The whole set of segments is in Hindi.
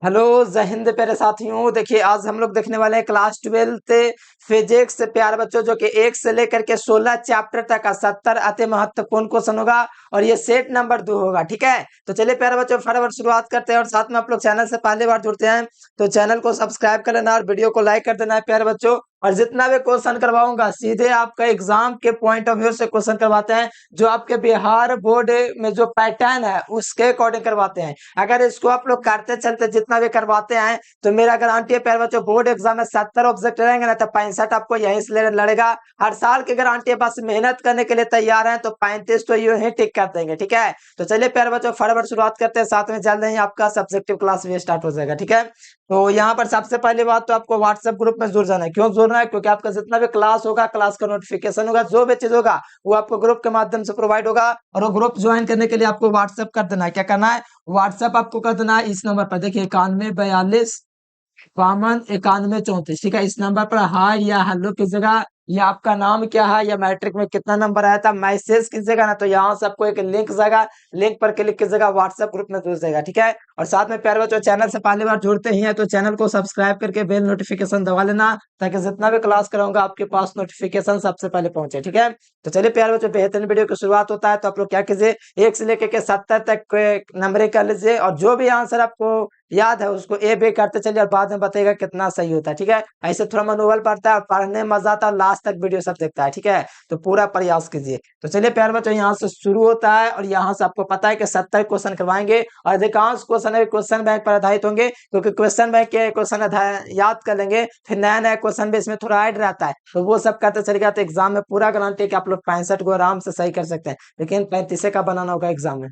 हेलो जय हिंद प्यारे साथियों। देखिए आज हम लोग देखने वाले हैं क्लास 12th फिजिक्स प्यारे बच्चों, जो कि 1 से लेकर के 16 चैप्टर तक का 70 अति महत्वपूर्ण क्वेश्चन होगा और ये सेट नंबर 2 होगा। ठीक है, तो चलिए प्यारे बच्चों फटाफट शुरुआत करते हैं। और साथ में आप लोग चैनल से पहली बार जुड़ते हैं तो चैनल को सब्सक्राइब कर लेना और वीडियो को लाइक कर देना है प्यारे बच्चों। और जितना भी क्वेश्चन करवाऊंगा सीधे आपका एग्जाम के पॉइंट ऑफ व्यू से क्वेश्चन करवाते हैं, जो आपके बिहार बोर्ड में जो पैटर्न है उसके अकॉर्डिंग करवाते हैं। अगर इसको आप लोग करते चलते जितना भी करवाते हैं तो मेरा गारंटी है प्यारे बच्चों, बोर्ड एग्जाम में 70 ऑब्जेक्ट रहेंगे ना तो 65 आपको यहीं से लड़ेगा। हर साल की गारंटी है, बस मेहनत करने के लिए तैयार है तो 35 तो यूं ही टिक कर देंगे। ठीक है, तो चलिए प्यारे बच्चों फटाफट शुरुआत करते हैं, साथ में जल्द ही आपका सब्जेक्टिव क्लास भी स्टार्ट हो जाएगा। ठीक है, तो यहाँ पर सबसे पहली बात तो आपको व्हाट्सएप ग्रुप में जुड़ जाना है। क्यों जुड़ना है? क्योंकि आपका जितना भी क्लास होगा, क्लास का नोटिफिकेशन होगा, जो भी चीज होगा वो आपको ग्रुप के माध्यम से प्रोवाइड होगा। और वो ग्रुप ज्वाइन करने के लिए आपको व्हाट्सएप कर देना है। क्या करना है? व्हाट्सएप आपको कर देना है इस नंबर पर, देखिए 9142 51 91 34। ठीक है, इस नंबर पर हाय या हेलो कीजिएगा, या आपका नाम क्या है, या मैट्रिक में कितना नंबर आया था, मैसेज कीजिएगा ना तो यहाँ से आपको एक लिंक जाएगा, लिंक पर क्लिक कीजिएगा, व्हाट्सएप ग्रुप में जुड़ जाएगा। ठीक है, और साथ में प्यारे बच्चों चैनल से पहली बार जुड़ते ही हैं तो चैनल को सब्सक्राइब करके बेल नोटिफिकेशन दबा लेना, ताकि जितना भी क्लास कराऊंगा आपके पास नोटिफिकेशन सबसे पहले पहुंचे। ठीक है, तो चलिए प्यारे बच्चों बेहतरीन वीडियो की शुरुआत होता है। तो आप लोग क्या कीजिए, 1 से लेकर के 70 तक नंबरिंग कर लीजिए और जो भी आंसर आपको याद है उसको ए बे करते चलिए और बाद में बताइएगा कितना सही होता है। ठीक है, ऐसे थोड़ा मनोबल पड़ता है और पढ़ने में मजा आता है, लास्ट तक वीडियो सब देखता है। ठीक है, तो पूरा प्रयास कीजिए। तो चलिए प्यारे बच्चों यहाँ से शुरू होता है और यहाँ से आपको पता है कि 70 क्वेश्चन करवाएंगे और अधिकांश क्वेश्चन क्वेश्चन बैंक पर आधारित होंगे, क्योंकि क्वेश्चन बैंक के क्वेश्चन याद कर लेंगे फिर नया नया क्वेश्चन भी इसमें थोड़ा ऐड रहता है, तो वो सब करते चलेगा तो एग्जाम में पूरा गारंटी कि आप लोग 65 को आराम से सही कर सकते हैं, लेकिन 35 का बनाना होगा एग्जाम में।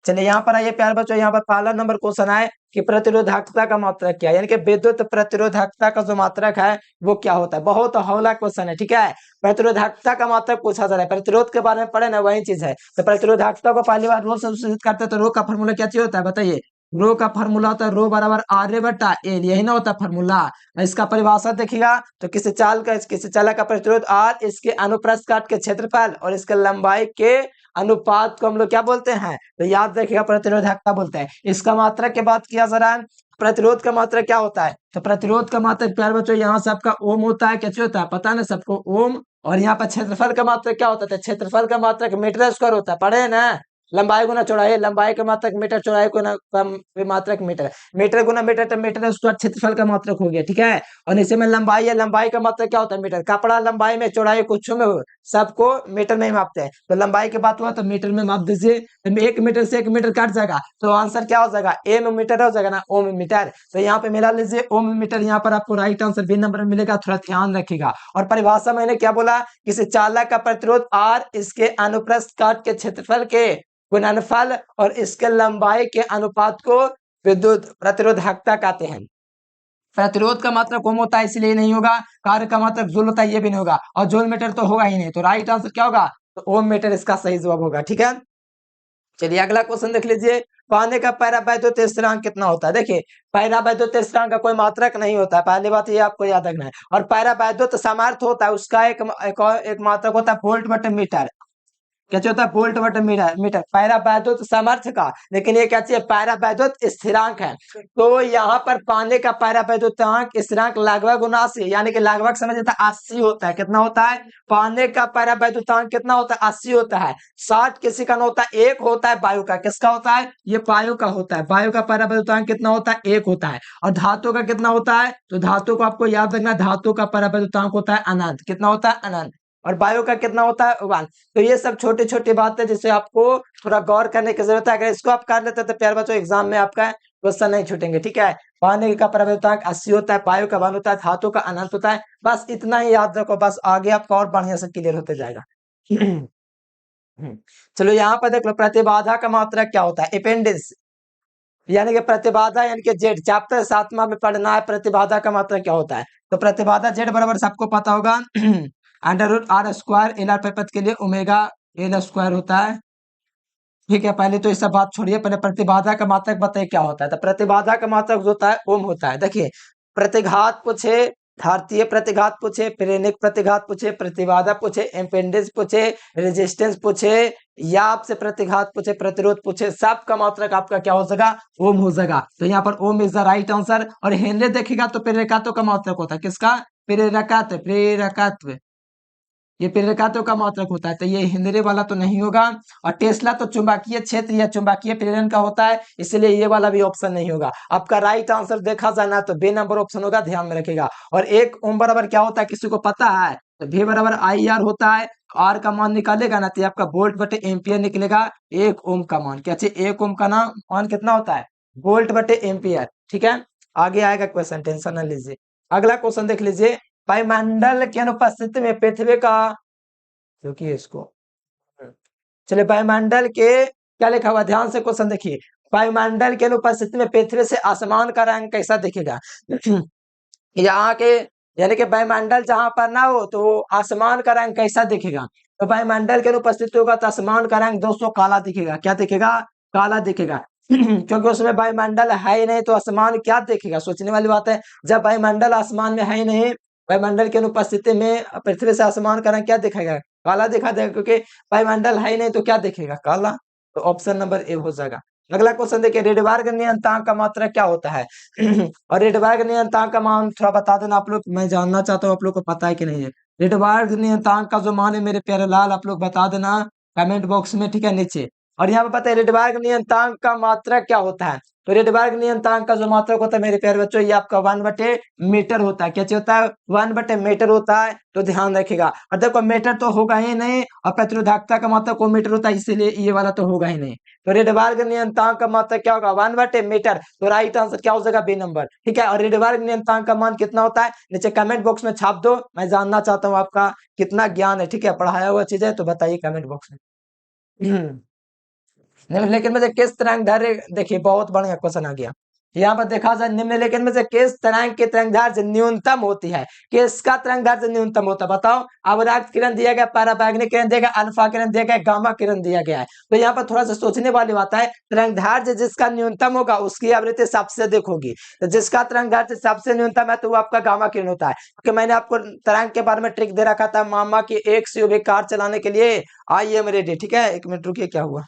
चलिए यहाँ पर आइए प्यारे बच्चों, यहाँ पर पहला नंबर क्वेश्चन है कि प्रतिरोधकता का मात्रक क्या है, यानी कि विद्युत प्रतिरोधकता का जो मात्रक है वो क्या होता है। बहुत हौला क्वेश्चन है। ठीक है, प्रतिरोधकता का मात्रक पूछा जा रहा है, प्रतिरोध के बारे में पढ़े ना वही चीज है। तो प्रतिरोधकता को पहली बार रो से सूचित करते हैं तो रो का फॉर्मूला क्या चाहिए होता है बताइए। रो का फॉर्मूला होता है रो बराबर आर बटा एल, यही ना होता फॉर्मूला। इसका परिभाषा देखिएगा तो किसी चालक का प्रतिरोध आर, इसके अनुप्रस्थ काट के क्षेत्रफल और इसके लंबाई के अनुपात को हम लोग क्या बोलते हैं, तो याद रखिएगा प्रतिरोधकता बोलते हैं। इसका मात्रक की बात किया जा रहा है, प्रतिरोध का मात्रक क्या होता है, तो प्रतिरोध का मात्रक प्यारे बच्चों यहाँ से आपका ओम होता है। कैसे होता है पता है ना सबको, ओम। और यहाँ पर क्षेत्रफल का मात्रक क्या होता है, क्षेत्रफल का मात्रक मीटर स्क्वायर होता है, पढ़े ना। लंबाई गुना चौड़ाई, लंबाई का मात्रक मीटर, चौड़ाई गुना मात्रक मीटर, मीटर गुना मीटर तो मीटर स्क्वायर क्षेत्रफल का मात्रक हो गया। ठीक है, और इसी में लंबाई है, लंबाई का मात्रक क्या होता है मीटर। कपड़ा लंबाई में चौड़ाई कुछ में हो, सबको मीटर में ही मापते हैं, तो लंबाई की बात हुआ तो मीटर में माप दीजिए। 1 मीटर से 1 मीटर कट जाएगा तो आंसर क्या हो जाएगा, एम मीटर हो जाएगा ना, ओम मीटर। तो यहाँ पे मिला लीजिए ओम मीटर, यहाँ पर आपको राइट आंसर बी नंबर मिलेगा, थोड़ा ध्यान रखिएगा। और परिभाषा मैंने क्या बोला, किसी चालक का प्रतिरोध आर, इसके अनुप्रस्थ काट के क्षेत्रफल के गुणनफल और इसके लंबाई के अनुपात को विद्युत प्रतिरोधकता कहते हैं। प्रतिरोध का मात्रक ओम होता है इसलिए नहीं होगा, कार्य का मात्रक जूल होता है ये भी नहीं होगा, और जूल मीटर तो होगा ही नहीं, तो राइट आंसर क्या होगा, तो ओम मीटर इसका सही जवाब होगा। ठीक है, चलिए अगला क्वेश्चन देख लीजिए। पानी का पैरावैद्युत स्थिरांक कितना होता है। देखिए पैरावैद्युत स्थिरांक का कोई मात्रक नहीं होता है, पहली बात ये आपको याद रखना है। और पैरावैद्युत सामर्थ्य होता है, उसका एक मात्रक होता है वोल्ट बटे मीटर। क्या होता है, वोल्ट बटे मीटर पैरावैद्युत सामर्थ्य का, लेकिन ये क्या चाहिए, पैरावैद्युत स्थिरांक है। तो यहाँ पर पानी का पैरावैद्युतांक स्थिरांक लगभग 79, यानी कि लगभग समझ लेता है 80 होता है। कितना होता है, पानी का पैरावैद्युतांक कितना होता है, 80 होता है। 60 किसी का न होता है, 1 होता है वायु का। किसका होता है, ये वायु का होता है। वायु का पैरावैद्युतांक कितना होता है, 1 होता है। और धातु का कितना होता है, तो धातु को आपको याद रखना, धातु का पैरावैद्युतांक होता है अनंत। कितना होता है, अनंत। और वायु का कितना होता है, 1। तो ये सब छोटी छोटी बातें जिसे आपको थोड़ा गौर करने की जरूरत है। अगर इसको आप कर लेते तो प्यारे बच्चों एग्जाम में आपका क्वेश्चन नहीं छूटेंगे। ठीक है, पानी का प्रवेशांक 80 होता है, वायु का 1 होता है, धातु का अनंत होता है। बस इतना ही याद रखो, बस आगे आपका और बढ़िया से क्लियर होते जाएगा। चलो यहाँ पर देख लो, प्रतिबाधा का मात्रक क्या होता है, एपेंडिस, यानी कि प्रतिबाधा यानी कि जेड, चैप्टर 7वां में पढ़ना है प्रतिबाधा का मात्रक क्या होता है। तो प्रतिबाधा जेड बराबर सबको पता होगा under root R square, L R पे पद के लिए ओमेगा एल स्क्वायर होता है। ठीक है, पहले तो ये सब बात छोड़िए, पहले प्रतिबाधा का मात्रक बताइए क्या होता है। तो प्रतिबाधा का मात्रक जो होता है ओम होता है। देखिए प्रतिघात पूछे धारतीय प्रतिघात पूछे, प्रेरक प्रतिघात पूछे, प्रतिबाधा पूछे, इम्पीडेंस पूछे, रेजिस्टेंस पूछे, या आपसे प्रतिघात पूछे, प्रतिरोध पूछे, सबका मात्रक आपका क्या हो जाएगा, ओम हो जाएगा। तो यहाँ पर ओम इज द राइट आंसर। और हेनरी देखेगा तो प्रेरकत्व का मात्रक होता है, किसका, प्रेरकत्व, प्रेरकत्व, ये प्रेरकत्व का मात्रक होता है, तो ये हेनरी वाला तो नहीं होगा। और टेस्ला तो चुंबकीय क्षेत्र या चुंबकीय प्रेरण का होता है, इसलिए ये वाला भी ऑप्शन नहीं होगा। आपका राइट आंसर देखा जाए ना तो बे नंबर ऑप्शन होगा, ध्यान में रखेगा। और एक ओम बराबर क्या होता है, किसी को पता है, तो भी बराबर आई आर होता है। आर का मान निकालेगा ना तो ये आपका वोल्ट बटे एम्पियर निकलेगा। एक ओम का मान क्या चाहिए, एक ओम का नाम मान कितना होता है, वोल्ट बटे एम्पियर। ठीक है, आगे आएगा क्वेश्चन, टेंशन न लीजिए। अगला क्वेश्चन देख लीजिए, वायुमंडल की अनुपस्थिति में पृथ्वी का, क्योंकि इसको, चलिए वायुमंडल के क्या लिखा हुआ, ध्यान से क्वेश्चन देखिए। वायुमंडल के अनुपस्थिति में पृथ्वी से आसमान का रंग कैसा दिखेगा। यहाँ के यानी कि वायुमंडल जहां पर ना हो तो आसमान का रंग कैसा दिखेगा। तो वायुमंडल के अनुपस्थिति होगा तो आसमान का रंग दोस्तों काला दिखेगा। क्या दिखेगा, काला दिखेगा। क्योंकि उसमें वायुमंडल है ही नहीं तो आसमान क्या दिखेगा, सोचने वाली बात है। जब वायुमंडल आसमान में है ही नहीं, वायुमंडल की अनुपस्थिति में पृथ्वी से आसमान का रंग क्या दिखेगा, काला दिखा देगा। क्योंकि वायुमंडल है ही नहीं तो क्या दिखेगा, काला। तो ऑप्शन नंबर ए हो जाएगा। अगला क्वेश्चन देखिए, रेडबर्ग नियतांक का मात्रक क्या होता है। और रेडबर्ग नियतांक का मान थोड़ा बता देना आप लोग, मैं जानना चाहता हूँ आप लोग को पता है कि नहीं है। रेडबर्ग नियतांक का जो मान है मेरे प्यारे लाल, आप लोग बता देना कमेंट बॉक्स में, ठीक है, नीचे। और यहाँ पे पता है रेडबर्ग नियतांक का मात्रक क्या होता है। तो रेडबर्ग नियतांक का जो मात्रक होता है मेरे प्यारे बच्चों, ये आपका 1/मीटर होता है। क्या चीज होता है, 1/मीटर होता है। तो ध्यान रखिएगा। और देखो मीटर तो होगा ही नहीं, और प्रतिरोधकता का मात्रक को मीटर होता है, इसीलिए ये वाला तो होगा ही नहीं। तो रेडबर्ग नियतांक का मात्रक क्या होगा, 1/मीटर। तो राइट आंसर क्या हो जाएगा, बी नंबर। ठीक है, और रेडबर्ग नियतांक का मान कितना होता है, नीचे कमेंट बॉक्स में छाप दो। मैं जानना चाहता हूँ आपका कितना ज्ञान है, ठीक है, पढ़ाया हुआ चीज है तो बताइए कमेंट बॉक्स में। निम्नलिखित में से किस तरंग दैर्घ्य, देखिए बहुत बढ़िया क्वेश्चन आ गया। यहाँ पर देखा जाए निम्नलिखित में से किस तरंग की तरंग दैर्घ्य न्यूनतम होती है, किसका तरंग दैर्घ्य न्यूनतम होता है, बताओ। अवराग किरण दिया गया, पराबैंगनी किरण दिया गया, अल्फा किरण दिया गया, गामा किरण दिया गया है। तो यहाँ पर थोड़ा सा सोचने वाली बात है। तरंग दैर्घ्य जिसका न्यूनतम होगा उसकी आवृत्ति सबसे अधिक होगी। तो जिसका तरंग दैर्घ्य सबसे न्यूनतम है तो वो आपका गामा किरण होता है। क्योंकि मैंने आपको तरंग के बारे में ट्रिक दे रखा था, मामा की एक से भी कार चलाने के लिए आई एम रेडी। ठीक है, एक मिनट रुकिए, क्या हुआ।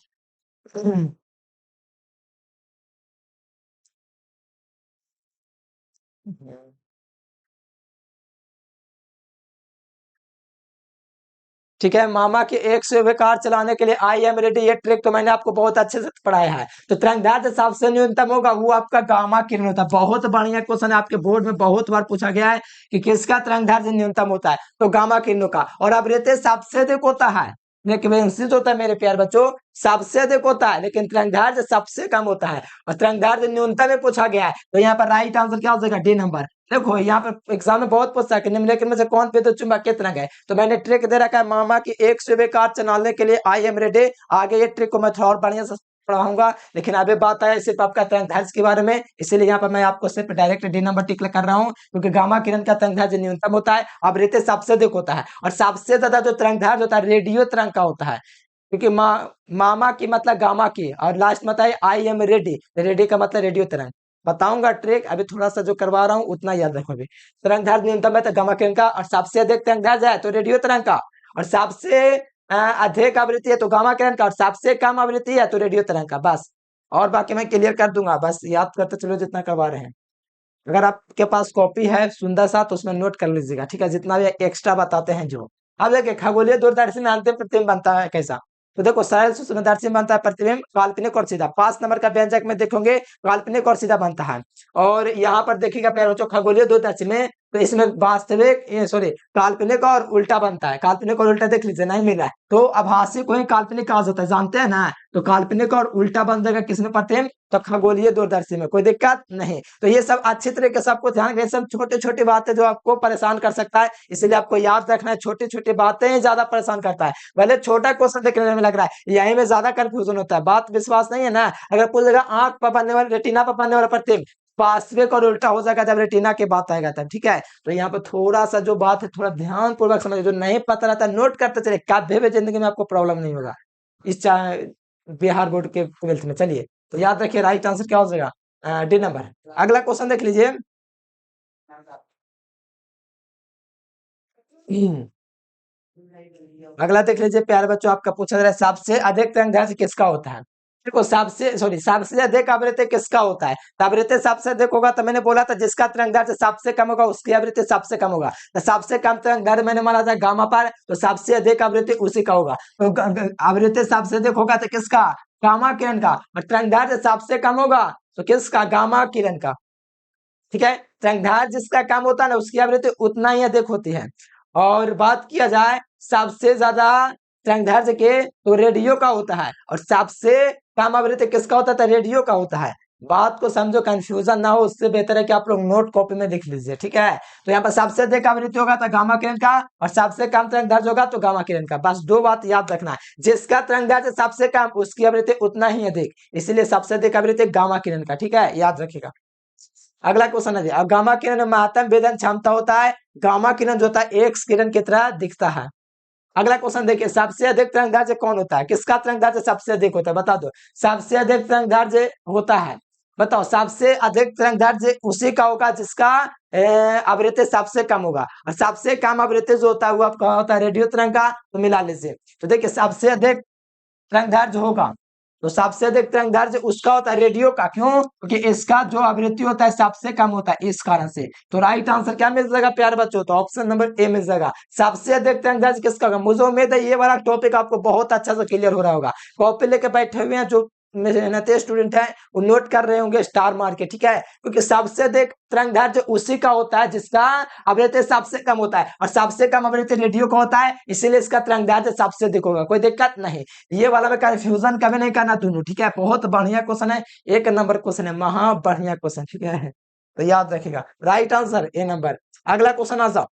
ठीक है, मामा की एक से भी कार चलाने के लिए आई एम रेडी, ये ट्रिक तो मैंने आपको बहुत अच्छे से पढ़ाया है। तो तरंगदैर्घ्य सबसे न्यूनतम होगा वो आपका गामा किरण होता है। बहुत बढ़िया क्वेश्चन है, आपके बोर्ड में बहुत बार पूछा गया है कि किसका तरंगदैर्घ्य न्यूनतम होता है, तो गामा किरणों का। और आवृत्ति सबसे अधिक होता है, फ्रीक्वेंसी जो होता है मेरे प्यार बच्चों सबसे अधिक होता है, लेकिन तरंगदैर्घ्य सबसे कम होता है। और तरंगदैर्घ्य न्यूनतम में पूछा गया है, तो यहाँ पर राइट आंसर क्या हो जाएगा, डी नंबर। देखो यहाँ पर एग्जाम में बहुत पूछता है कि निम्नलिखित में से कौन विद्युत चुंबकीय तरंग है। तो मैंने ट्रिक दे रखा है, मामा की एक से कार चलाने के लिए आई एम रेडी। आगे ये ट्रिक को मैं थोड़ा और बढ़िया से पढ़ाऊंगा, लेकिन अभी बात है सिर्फ आपका तरंगदैर्घ्य के बारे में, इसीलिए यहाँ पर मैं आपको सिर्फ डायरेक्ट डी नंबर टिक कर रहा हूँ। क्योंकि गामा किरण का तरंगदैर्घ्य न्यूनतम होता है, आवृत्ति सबसे अधिक होता है, और सबसे ज्यादा जो तरंगदैर्घ्य होता है रेडियो तरंग का होता है। क्योंकि मामा की मतलब गामा की, और लास्ट में बताइए आई एम रेडी, रेडी का मतलब रेडियो तरंग। बताऊंगा ट्रिक, अभी थोड़ा सा जो करवा रहा हूँ उतना याद रखो। अभी तरंगदैर्घ्य न्यूनतम है तो गामा किरण का, और सबसे अधिक तरंगदैर्घ्य है तो रेडियो तरंग का, और सबसे अधिक आवृत्ति है तो गामा किरण का, और सबसे कम आवृत्ति है तो रेडियो तरंग का। बस, और बाकी मैं क्लियर कर दूंगा, बस याद करते चलो जितना करवा रहे हैं। अगर आपके पास कॉपी है सुंदर सा तो उसमें नोट कर लीजिएगा, ठीक है, जितना भी एक्स्ट्रा बताते हैं जो। अब देखिए खगोलीय दूरदर्शी में अंतिम प्रतिबिंब बनता है कैसा। तो देखो सरल सूक्ष्मदर्शी में बनता है प्रतिबिंब काल्पनिक और सीधा। 5 नंबर का व्यंजक में देखोगे काल्पनिक और सीधा बनता है। और यहाँ पर देखिएगा प्यारे बच्चों खगोलीय दूरदर्शी में, तो इसमें वास्तविक सॉरी काल्पनिक और उल्टा बनता है। काल्पनिक और उल्टा देख लीजिए, नहीं मिला है तो आभासी को ही काल्पनिक कहा जाता है, जानते हैं ना। तो काल्पनिक और उल्टा बन जाएगा किसमें प्रतिबिंब, तो खगोलीय दूरदर्शी में। कोई दिक्कत नहीं। तो ये सब अच्छी तरीके से आपको ध्यान रखना, सब छोटे छोटी बातें जो आपको परेशान कर सकता है, इसलिए आपको याद रखना है। छोटी छोटी बातें ही ज्यादा परेशान करता है। भले छोटा क्वेश्चन देखने में लग रहा है, यही में ज्यादा कंफ्यूजन होता है। बात विश्वास नहीं है ना, अगर पूछेगा आंख पर बनने वाले रेटिना पर बनने वाला प्रतिबिंब वास्तविक और उल्टा हो जाएगा जब रेटिना की बात आएगा तब, ठीक है। तो यहाँ पर थोड़ा सा जो बात है थोड़ा ध्यान पूर्वक समझिए, जो नहीं पता रहता नोट करते चले, कभी भी जिंदगी में आपको प्रॉब्लम नहीं होगा इस बिहार बोर्ड के ट्वेल्थ में। चलिए, तो याद रखिए राइट आंसर क्या हो जाएगा, डी नंबर। अगला क्वेश्चन देख लीजिए, अगला देख लीजिए प्यारे बच्चों, आपका पूछा जा रहा है सबसे अधिक तरंगदैर्घ्य किसका होता है। देखो सबसे अधिक आवृत्ति किसका होता है, तो आवृत्ति सबसे अधिक होगा, तो मैंने बोला था जिसका तरंगदैर्घ्य सबसे कम होगा उसकी आवृत्ति सबसे कम होगा। तो सबसे कम तरंगदैर्घ्य मैंने माना था गामा पर, तो सबसे अधिक आवृत्ति उसी का होगा। तो आवृत्ति सबसे अधिक होगा तो किसका, गामा किरण का। और तरंगदैर्घ्य सबसे कम होगा तो किसका, गामा किरण का। ठीक है, तरंगदैर्घ्य जिसका कम होता है ना उसकी आवृत्ति उतना ही अधिक होती है। और बात किया जाए सबसे ज्यादा तरंगदैर्घ्य के, तो रेडियो का होता है। और सबसे कम आवृत्ति किसका होता है, तो रेडियो का होता है। बात को समझो, कंफ्यूजन ना हो, उससे बेहतर है कि आप लोग नोट कॉपी में लिख लीजिए। ठीक है, तो यहाँ पर सबसे अधिक आवृत्ति होगा तो गामा किरण का, और सबसे कम तरंगदैर्घ्य होगा तो गामा किरण का। बस दो बात याद रखना है, जिसका तरंगदैर्घ्य सबसे कम उसकी आवृत्ति उतना ही अधिक, इसलिए सबसे अधिक आवृत्ति गामा किरण का। ठीक है, याद रखिएगा। अगला क्वेश्चन है, अब गामा किरण में महत्तम वेदन क्षमता होता है। गामा किरण जो होता है एक्स किरण की तरह दिखता है। अगला क्वेश्चन देखिए, सबसे अधिक तरंगदैर्घ्य कौन होता है, किसका तरंगदैर्घ्य सबसे अधिक होता है, बता दो। सबसे अधिक तरंगदैर्घ्य होता है, बताओ, सबसे अधिक तरंगदैर्घ्य उसी का होगा जिसका आवृत्ति सबसे कम होगा। और सबसे कम आवृत्ति जो होता है वो आपका होता है रेडियो तरंग का। तो मिला लीजिए, तो देखिए सबसे अधिक तरंगदैर्घ्य होगा तो सबसे अधिक तरंगदैर्घ्य उसका होता है रेडियो का। क्यों, क्योंकि इसका जो आवृत्ति होता है सबसे कम होता है, इस कारण से। तो राइट आंसर क्या मिल जाएगा प्यारे बच्चों, तो ऑप्शन नंबर ए मिल जाएगा। सबसे अधिक तरंगदैर्घ्य किसका होगा। मुझे उम्मीद है ये वाला टॉपिक आपको बहुत अच्छा से क्लियर हो रहा होगा। कॉपी लेके बैठे हुए हैं जो मेहनती स्टूडेंट है वो नोट कर रहे होंगे स्टार मार के। ठीक है, क्योंकि सबसे अधिक तरंगदैर्घ्य उसी का होता है जिसका आवृत्ति सबसे कम होता है, और सबसे कम आवृत्ति रेडियो का होता है, इसीलिए इसका तरंगदैर्घ्य सबसे अधिक होगा। कोई दिक्कत नहीं, ये वाला में कंफ्यूजन कभी नहीं करना दोनों। ठीक है, बहुत बढ़िया क्वेश्चन है, एक नंबर क्वेश्चन है, महा बढ़िया क्वेश्चन। ठीक है, तो याद रखिएगा, राइट आंसर ए नंबर। अगला क्वेश्चन आ जाओ,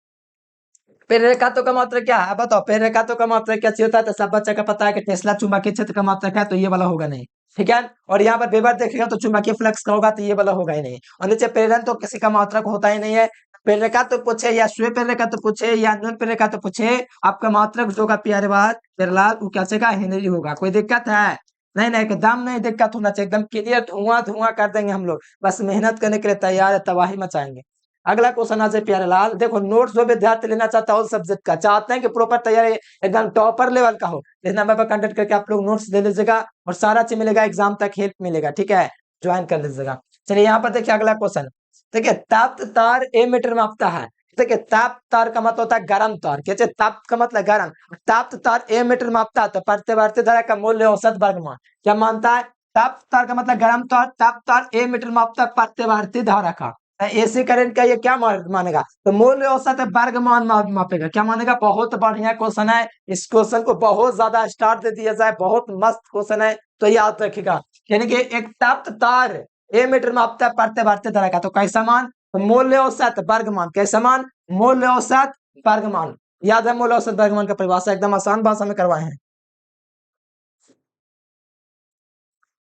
प्रेरकात्व का मात्रक क्या है, बताओ। प्रेरकात्व का मात्रक क्या चाहिए होता है, तो सब बच्चे का पता है कि टेस्ला चुंबकीय क्षेत्र का मात्रक है, तो ये वाला होगा नहीं। ठीक है, और यहाँ पर वेबर देखेगा तो चुंबकीय फ्लक्स का होगा, तो ये वाला होगा ही नहीं। और नीचे प्रेरण तो किसी का मात्रक होता ही नहीं है। प्रेरकात्व पूछे या स्व प्रेरकात्व पूछे या न्यून प्रेरकात्व पूछे, आपका मात्रक जो होगा प्यारे बात प्यारेलाल, वो कैसे का हेनरी होगा। कोई दिक्कत है, नहीं नहीं, एकदम नहीं दिक्कत होना चाहिए, एकदम क्लियर धुआं धुआं कर देंगे हम लोग, बस मेहनत करने के लिए तैयार है, तबाही मचाएंगे। अगला क्वेश्चन आ जाए प्यारेलाल, देखो नोट्स जो विद्यार्थी लेना चाहता है उस सब्जेक्ट का, चाहते हैं कि प्रॉपर तैयारी एकदम टॉपर लेवल का हो, इस नंबर पर कंटेक्ट करके आप लोग नोट्स ले लीजिएगा, और सारा चीज मिलेगा, एग्जाम तक हेल्प मिलेगा। ठीक है, ज्वाइन कर लीजिएगा। चलिए यहाँ पर देखिए अगला क्वेश्चन, देखिए ताप्त तार ए मीटर में मापता है। देखिए ताप्त तार का मतलब होता है गर्म तार, कैसे ताप्त का मतलब गर्म, ताप्त तार ए मीटर में मापता है, तो प्रत्यवर्ती धारा का मूल्य औसत वर्गमान क्या मानता है। ताप्त तार का मतलब गर्म तार, ताप्त तार ए मीटर में मापता है प्रत्यवर्ती धारा का। एसी करंट का ये क्या मानेगा, तो मूल्य औसत वर्गमान मापेगा, क्या मानेगा। बहुत बढ़िया क्वेश्चन है, इस क्वेश्चन को बहुत ज्यादा स्टार दे दिया जाए, बहुत मस्त क्वेश्चन है, तो याद रखिएगा। यानी कि एक ताप्त तार ए मीटर मापता है प्रत्यवर्ती धारा का, तो कैसा मान, तो मूल्य औसत वर्गमान, कैसा मान, मूल्य औसत वर्गमान। याद है मूल्य औसत वर्गमान का परिभाषा, एकदम आसान भाषा में करवाए हैं।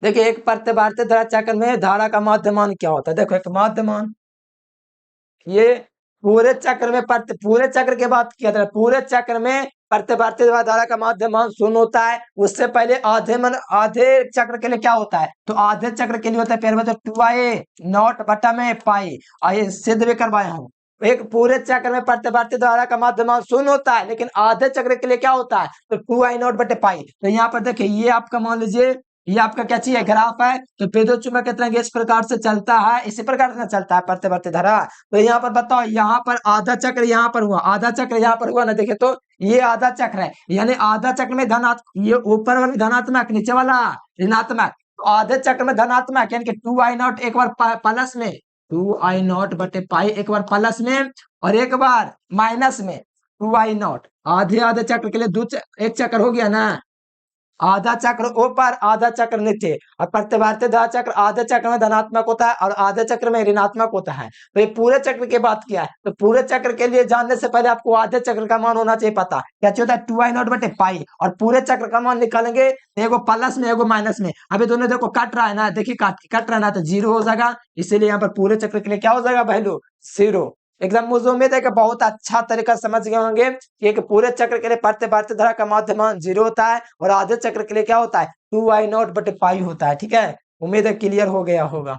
देखिए एक प्रत्यवर्ती धारा चक्र में धारा का माध्यमान क्या होता है, देखो एक माध्यमान, ये पूरे चक्र में पूरे चक्र के बात किया था, पूरे चक्र में प्रत्यवर्ती धारा का माध्यमान शून्य होता है। उससे पहले आधे चक्र के लिए क्या होता है, तो आधे चक्र के लिए होता है प्यारे बच्चों 2a नॉट बटा में पाई, और ये सिद्ध भी करवाया हूँ। एक पूरे चक्र में प्रत्यवर्ती धारा का माध्यमान शून्य होता है, लेकिन आधे चक्र के लिए क्या होता है, तो 2i नॉट बटे पाई। तो यहाँ पर देखिए ये आपका मान लीजिए ये आपका क्या चाहिए, ग्राफ है, तो विद्युत चुम्बकीय तरंग इस प्रकार से चलता है, इसी प्रकार से चलता है प्रत्यवर्ती धारा। तो यहाँ पर बताओ, यहाँ पर आधा चक्र यहाँ पर हुआ, आधा चक्र यहाँ पर हुआ ना, देखे तो ये आधा चक्र है, यानी आधा चक्र में धनात्मक, ये ऊपर वाला धनात्मक, नीचे वाला ऋणात्मक, तो आधे चक्र में धनात्मक यानी कि 2i0 एक बार प्लस में, 2i0 बटे पाई एक बार प्लस में, और एक बार माइनस में 2i0। आधे आधे चक्र के लिए एक चक्र हो गया ना, आधा चक्र ऊपर आधा चक्र नीचे, और प्रत्यवर्ती धारा चक्र आधे चक्र में धनात्मक होता है और आधे चक्र में ऋणात्मक होता है। तो ये पूरे चक्र की बात किया है, तो पूरे चक्र के लिए जानने से पहले आपको आधे चक्र का मान होना चाहिए पता, क्या होता है 2i0 बटे पाई, और पूरे चक्र का मान निकालेंगे एगो प्लस में एगो माइनस में, अभी दोनों देखो कट रहा है ना, देखिए कट रहा है ना, तो जीरो हो जाएगा, इसीलिए यहाँ पर पूरे चक्र के लिए क्या हो जाएगा वैल्यू, जीरो। एकदम मुझे उम्मीद है कि बहुत अच्छा तरीका समझ गए होंगे कि एक पूरे चक्र के लिए प्रत्यवर्ती धारा का माध्यमान जीरो होता है, और आधे चक्र के लिए क्या होता है 2i0 बटे पाई होता है। ठीक है, उम्मीद है क्लियर हो गया होगा।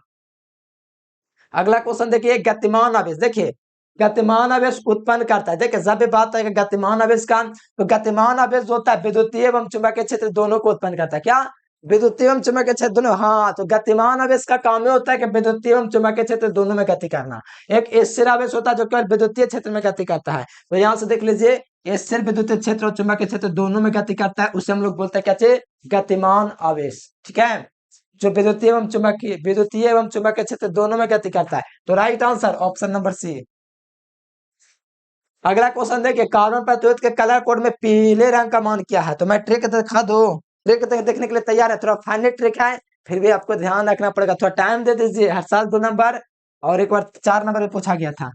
अगला क्वेश्चन देखिए, गतिमान आवेश, देखिए गतिमान आवेश उत्पन्न करता है। देखिए जब भी बात है गतिमान आवेश का, तो गतिमान आवेश जो होता है विद्युतीय एवं चुंबकीय क्षेत्र दोनों को उत्पन्न करता है। क्या? विद्युतीय एवं चुंबकीय क्षेत्र दोनों। हाँ, तो गतिमान आवेश का काम ये होता है कि विद्युतीय एवं चुंबकीय क्षेत्र दोनों में गति करना। एक स्थिर आवेश होता है जो केवल विद्युतीय क्षेत्र में गति करता है। तो यहाँ से देख लीजिए, स्थिर विद्युतीय क्षेत्र और चुंबकीय क्षेत्र दोनों में गति करता है, उसे हम लोग बोलते हैं क्या चाहिए? गतिमान आवेश। ठीक है, जो विद्युतीय एवं चुंबकीय क्षेत्र दोनों में गति करता है। तो right answer option number C. अगला क्वेश्चन देखिए, कार्बन प्रतिरोध के कलर कोड में पीले रंग का मान क्या है? तो मैं ट्रिक दिखा दो, ट्रिक देखने के लिए तैयार है? थोड़ा फाइनल ट्रिक है, फिर भी आपको ध्यान रखना पड़ेगा, थोड़ा टाइम दे दीजिए। हर साल 2 नंबर और एक बार 4 नंबर में पूछा गया था।